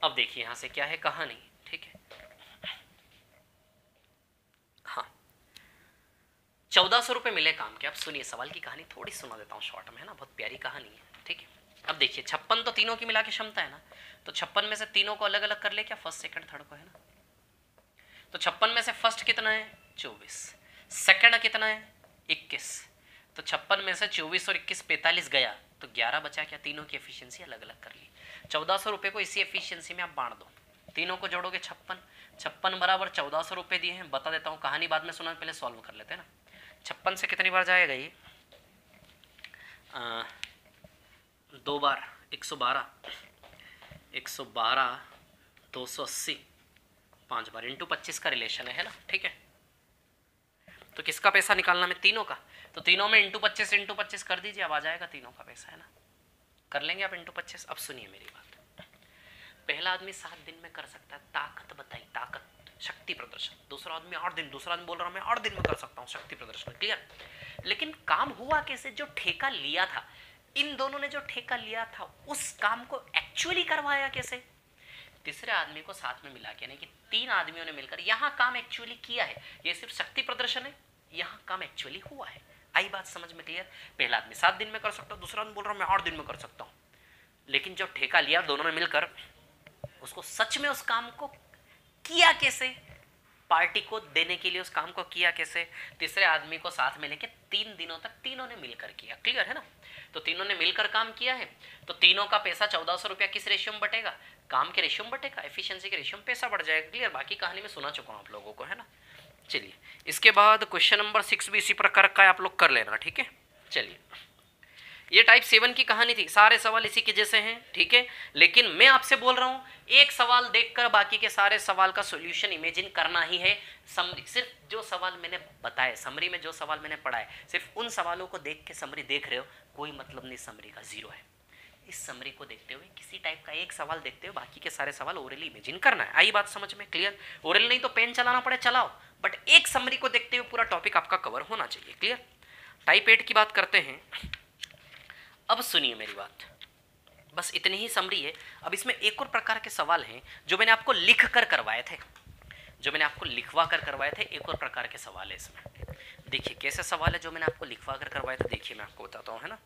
अब देखिए यहाँ से क्या है कहानी, ठीक है। हाँ 1400 रुपये मिले काम के। अब सुनिए सवाल की कहानी थोड़ी सुना देता हूँ शॉर्ट में, है ना, बहुत प्यारी कहानी है, ठीक है। अब देखिए 56 तो तीनों की मिला के क्षमता है ना, तो 56 में से तीनों को अलग अलग कर ले क्या, फर्स्ट सेकंड थर्ड को, है ना। तो 56 में से फर्स्ट कितना है, 24। सेकंड कितना है 21, तो 56 में से 24 और 21 45 गया, तो 11 बचा। क्या तीनों की एफिशिएंसी अलग अलग कर ली। 1400 रुपये को इसी एफिशिएंसी में आप बांट दो, तीनों को जोड़ोगे 56, 56 बराबर 1400 रुपये दिए हैं। बता देता हूँ, कहानी बाद में सुना, पहले सॉल्व कर लेते हैं ना। 56 से कितनी बार जाएगा ये 2 बार 112, 112 280 5 बार इंटू 25 का रिलेशन है ना, ठीक है। तो किसका पैसा निकालना में, तीनों का, तो तीनों में इंटू 25 कर दीजिए, अब आ जाएगा तीनों का पैसा, है ना। कर लेंगे आप इंटू 25। अब सुनिए मेरी बात, पहला आदमी 7 दिन में कर सकता है, ताकत बताई, ताकत, शक्ति प्रदर्शन। दूसरा आदमी 8 दिन, दूसरा आदमी बोल रहा हूं मैं 8 दिन में कर सकता हूं, शक्ति प्रदर्शन, क्लियर। लेकिन काम हुआ कैसे, जो ठेका लिया था, इन दोनों ने जो ठेका लिया था उस काम को एक्चुअली करवाया कैसे, तीसरे आदमी को साथ में मिला के, यानी कि 3 आदमियों ने मिलकर यहां काम एक्चुअली किया है। ये सिर्फ शक्ति प्रदर्शन है, यहां काम एक्चुअली हुआ है। आई बात समझ में क्लियर। पहला आदमी 7 दिन में कर सकता हूं, दूसरा आदमी बोल रहा हूं मैं 8 दिन में कर सकता हूं, लेकिन जो ठेका लिया दोनों ने मिलकर, उसको सच में उस काम को किया कैसे, पार्टी को देने के लिए उस काम को किया कैसे, तीसरे आदमी को साथ में लेके 3 दिनों तक तीनों ने मिलकर किया, क्लियर है ना। तो तीनों ने मिलकर काम किया है, तो तीनों का पैसा 1400 रुपया किस रेशियो में बटेगा, काम के रेशियो में बटेगा, एफिशिएंसी के रेशियो में पैसा बढ़ जाएगा, क्लियर। बाकी कहानी में सुना चुका हूं आप लोगों को, है ना। चलिए इसके बाद क्वेश्चन नंबर 6 भी इसी प्रकार का है, आप लोग कर लेना, ठीक है। चलिए ये टाइप 7 की कहानी थी, सारे सवाल इसी के जैसे हैं, ठीक है। लेकिन मैं आपसे बोल रहा हूं एक सवाल देखकर बाकी के सारे सवाल का सॉल्यूशन इमेजिन करना ही है। समरी, सिर्फ जो सवाल मैंने बताए, समरी में जो सवाल मैंने पढ़ाए, सिर्फ उन सवालों को देख के समरी देख रहे हो, कोई मतलब नहीं, समरी का 0 है। इस समरी को देखते हुए किसी टाइप का एक सवाल देखते हुए बाकी के सारे सवाल ओरली इमेजिन करना है। आई बात समझ में क्लियर। ओरल नहीं तो पेन चलाना पड़े चलाओ, बट एक समरी को देखते हुए पूरा टॉपिक आपका कवर होना चाहिए, क्लियर। टाइप 8 की बात करते हैं। अब सुनिए मेरी बात, बस इतनी ही समरी है। अब इसमें एक और प्रकार के सवाल हैं जो मैंने आपको लिख कर करवाए थे, जो मैंने आपको लिखवा कर करवाए थे। एक और प्रकार के सवाल है इसमें, देखिए कैसे सवाल है जो मैंने आपको लिखवा कर करवाए थे। देखिए मैं आपको बताता हूँ, है ना।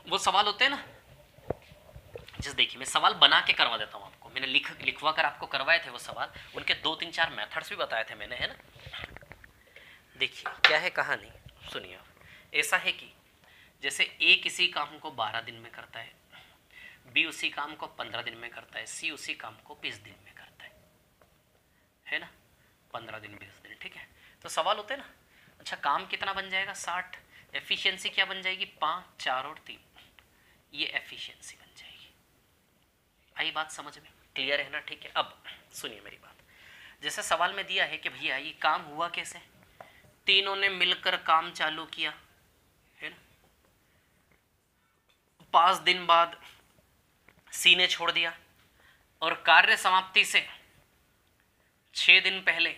वो सवाल होते हैं ना, जैसे देखिए मैं सवाल बना के करवा देता हूँ आपको। मैंने लिखवा कर आपको करवाए थे वो सवाल, उनके 2-3-4 मेथड्स भी बताए थे मैंने, है ना। देखिए क्या है कहानी, सुनिए। ऐसा है कि जैसे ए किसी काम को 12 दिन में करता है, बी उसी काम को 15 दिन में करता है, सी उसी काम को 20 दिन में करता है ना। 15 दिन 20 दिन, ठीक है। तो सवाल होते हैं ना, अच्छा काम कितना बन जाएगा 60, एफिशिएंसी क्या बन जाएगी 5, 4 और 3, ये एफिशिएंसी बन जाएगी। आई बात समझ में क्लियर है ना, ठीक है। अब सुनिए मेरी बात, जैसे सवाल में दिया है कि भैया ये काम हुआ कैसे, तीनों ने मिलकर काम चालू किया, है ना। 5 दिन बाद सी ने छोड़ दिया, और कार्य समाप्ति से 6 दिन पहले,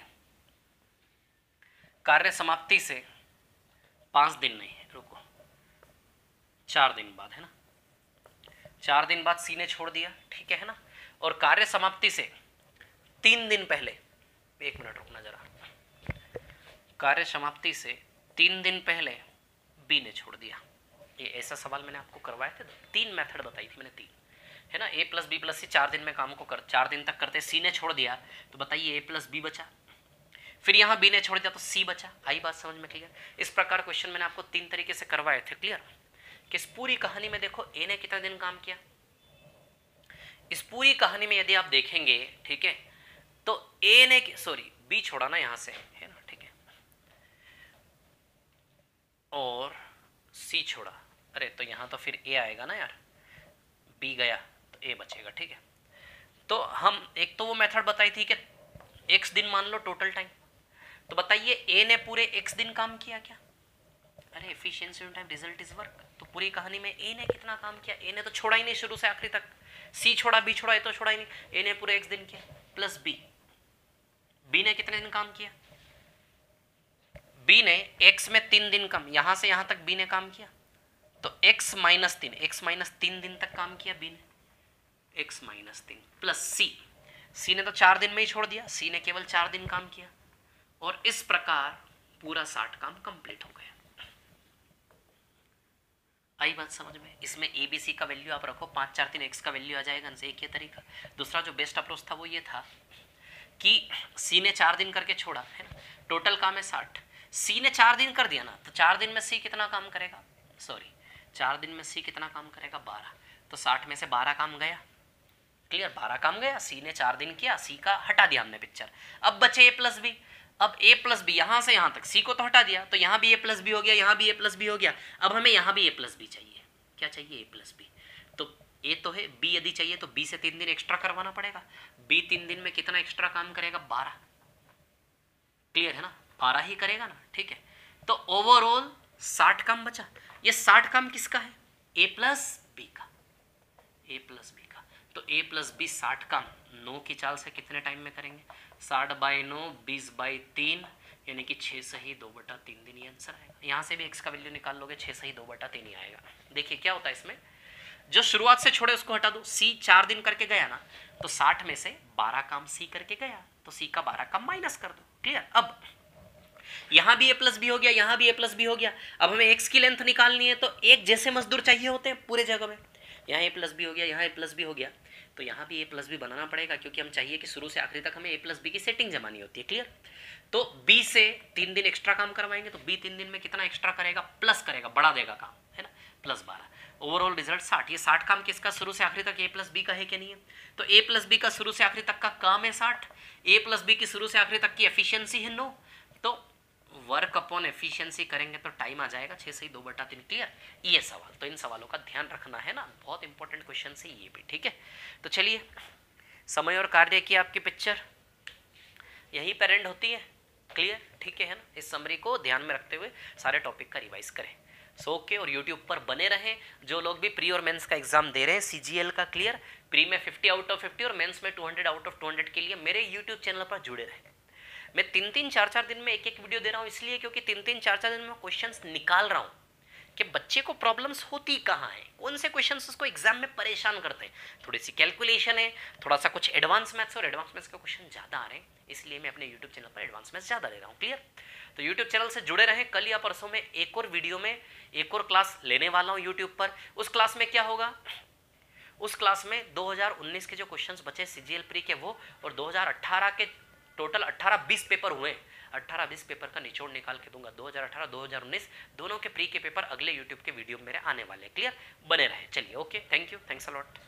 कार्य समाप्ति से 5 दिन नहीं है, रुको 4 दिन बाद, है ना। 4 दिन बाद सी ने छोड़ दिया, ठीक है ना। और कार्य समाप्ति से 3 दिन पहले, 1 मिनट रुकना जरा, कार्य समाप्ति से 3 दिन पहले बी ने छोड़ दिया। ये ऐसा सवाल मैंने आपको करवाए थे, 3 मेथड बताई थी मैंने, 3, है ना। ए प्लस बी प्लस सी 4 दिन में काम को 4 दिन तक करते, सी ने छोड़ दिया, तो बताइए ए प्लस बी बचा, फिर यहाँ बी ने छोड़ दिया तो सी बचा। आई बात समझ में क्लियर। इस प्रकार क्वेश्चन मैंने आपको 3 तरीके से करवाए थे, क्लियर। कि इस पूरी कहानी में देखो ए ने कितना दिन काम किया, इस पूरी कहानी में यदि आप देखेंगे, ठीक है, तो ए ने, सॉरी बी छोड़ा ना यहाँ से, है ना, ठीक है, और सी छोड़ा, अरे तो यहाँ तो फिर ए आएगा ना यार, बी गया तो ए बचेगा, ठीक है। तो हम एक तो वो मेथड बताई थी कि x दिन मान लो टोटल टाइम, तो बताइए ए ने पूरे x दिन काम किया क्या, अरे efficiency on time result is work. तो पूरी कहानी में ए ने कितना काम किया, ए ने तो छोड़ा ही नहीं शुरू से आखिरी तक, सी छोड़ा बी छोड़ा, ए तो छोड़ा ही नहीं, ए ने पूरे x दिन किया, प्लस बी ने कितने दिन काम किया, बी ने x में 3 दिन कम, यहां से यहां तक बी ने काम किया, तो x माइनस 3 दिन तक काम किया बी ने, x माइनस 3 प्लस सी ने तो 4 दिन में ही छोड़ दिया, सी ने केवल 4 दिन काम किया, और इस प्रकार पूरा 60 काम कंप्लीट हो गया। आई बात समझ में। इसमें ए बी सी का वैल्यू आप रखो, 5 4 3 x का वैल्यू आ जाएगा, एक ये तरीका। दूसरा जो बेस्ट अप्रोच था वो ये था कि सी ने 4 दिन करके छोड़ा है ना, टोटल काम है 60, सी ने 4 दिन कर दिया ना, तो 4 दिन में सी कितना काम करेगा, सॉरी 4 दिन में सी कितना काम करेगा 12, तो 60 में से 12 काम गया, क्लियर, 12 काम गया, सी ने 4 दिन किया, सी का हटा दिया हमने पिक्चर, अब बचे ए प्लस बी, अब ए प्लस बी यहाँ से यहाँ तक सी को तो हटा दिया, तो यहाँ भी ए प्लस बी हो गया, यहाँ भी ए प्लस बी हो गया, अब हमें यहाँ भी ए प्लस बी चाहिए, क्या चाहिए ए प्लस बी, तो ए तो है, बी यदि चाहिए तो बी से 3 दिन एक्स्ट्रा करवाना पड़ेगा, बी 3 दिन में कितना एक्स्ट्रा काम करेगा 12, क्लियर है ना, 12 ही करेगा ना, ठीक है, तो ओवरऑल 60 काम बचा, ये 60 काम किसका है, ए प्लस बी का, ए प्लस बी का, तो ए प्लस बी 60 काम 9 की चाल से कितने टाइम में करेंगे, 60/9 20/3 यानी कि 6 सही 2/3 दिन, ये आंसर आएगा, यहाँ से भी x का वैल्यू निकाल लोगे 6 सही 2/3 ही आएगा। देखिए क्या होता है इसमें, जो शुरुआत से छोड़े उसको हटा दो, सी 4 दिन करके गया ना, तो 60 में से 12 काम सी करके गया, तो सी का 12 काम माइनस कर दो, क्लियर, अब यहाँ भी ए प्लस बी हो गया, यहाँ भी ए प्लस बी हो गया, अब हमें x की लेंथ निकालनी है, तो एक जैसे मजदूर चाहिए होते हैं पूरे जगह में, यहाँ ए प्लस बी हो गया, यहाँ ए प्लस बी हो गया, तो यहाँ भी ए प्लस बी बनाना पड़ेगा, क्योंकि हम चाहिए कि शुरू से आखिरी तक हमें ए प्लस बी की सेटिंग जमानी होती है, क्लियर, तो बी से 3 दिन एक्स्ट्रा काम करवाएंगे, तो बी 3 दिन में कितना एक्स्ट्रा करेगा, प्लस करेगा, बढ़ा देगा काम, है ना, प्लस 12, ओवरऑल रिजल्ट 60, ये 60 काम किसका शुरू से आखिरी तक ए प्लस बी का है कि नहीं है, तो ए प्लस बी का शुरू से आखिरी तक का काम है 60, ए प्लस बी की शुरू से आखिरी तक की एफिशिएंसी है 9, तो वर्क अपॉन एफिशिएंसी करेंगे तो टाइम आ जाएगा 6 सही 2/3, क्लियर, ये सवाल, तो इन सवालों का ध्यान रखना है ना, बहुत इंपॉर्टेंट क्वेश्चन है ये भी, ठीक है, तो चलिए समय और कार्य की आपकी पिक्चर यही पर एंड होती है, क्लियर, ठीक है ना, इस समरी को ध्यान में रखते हुए सारे टॉपिक का रिवाइज करें, सो के और यूट्यूब पर बने रहें, जो लोग भी प्री और मेंस का एग्जाम दे रहे हैं सीजीएल का, क्लियर, प्री में 50 आउट ऑफ 50 और मेंस में 200 आउट ऑफ 200 के लिए मेरे यूट्यूब चैनल पर जुड़े रहें। मैं 3-3 4-4 दिन में एक वीडियो दे रहा हूँ, इसलिए क्योंकि 3-3 4-4 दिन में क्वेश्चंस निकाल रहा हूँ कि बच्चे को प्रॉब्लम्स होती कहाँ है, कौन से क्वेश्चंस उसको एग्जाम में परेशान करते हैं, थोड़ी सी कैलकुलेशन है, थोड़ा सा कुछ एडवांस मैथ्स और एडवांस मैथ्स के क्वेश्चन ज़्यादा आ रहे हैं, इसलिए मैं अपने यूट्यूब चैनल पर एडवांस मैथ्स ज़्यादा ले रहा हूँ, क्लियर, तो यूट्यूब चैनल से जुड़े रहें, कल या परसों में एक और वीडियो में एक और क्लास लेने वाला हूँ यूट्यूब पर, उस क्लास में क्या होगा, उस क्लास में 2019 के जो क्वेश्चंस बचे सीजीएल प्री के वो, और 2018 के टोटल 18-20 पेपर हुए, 18-20 पेपर का निचोड़ निकाल के दूंगा, 2018-2019 दोनों के प्री के पेपर अगले यूट्यूब के वीडियो मेरे आने वाले, क्लियर, बने रहे, चलिए okay, thank you, thanks a lot.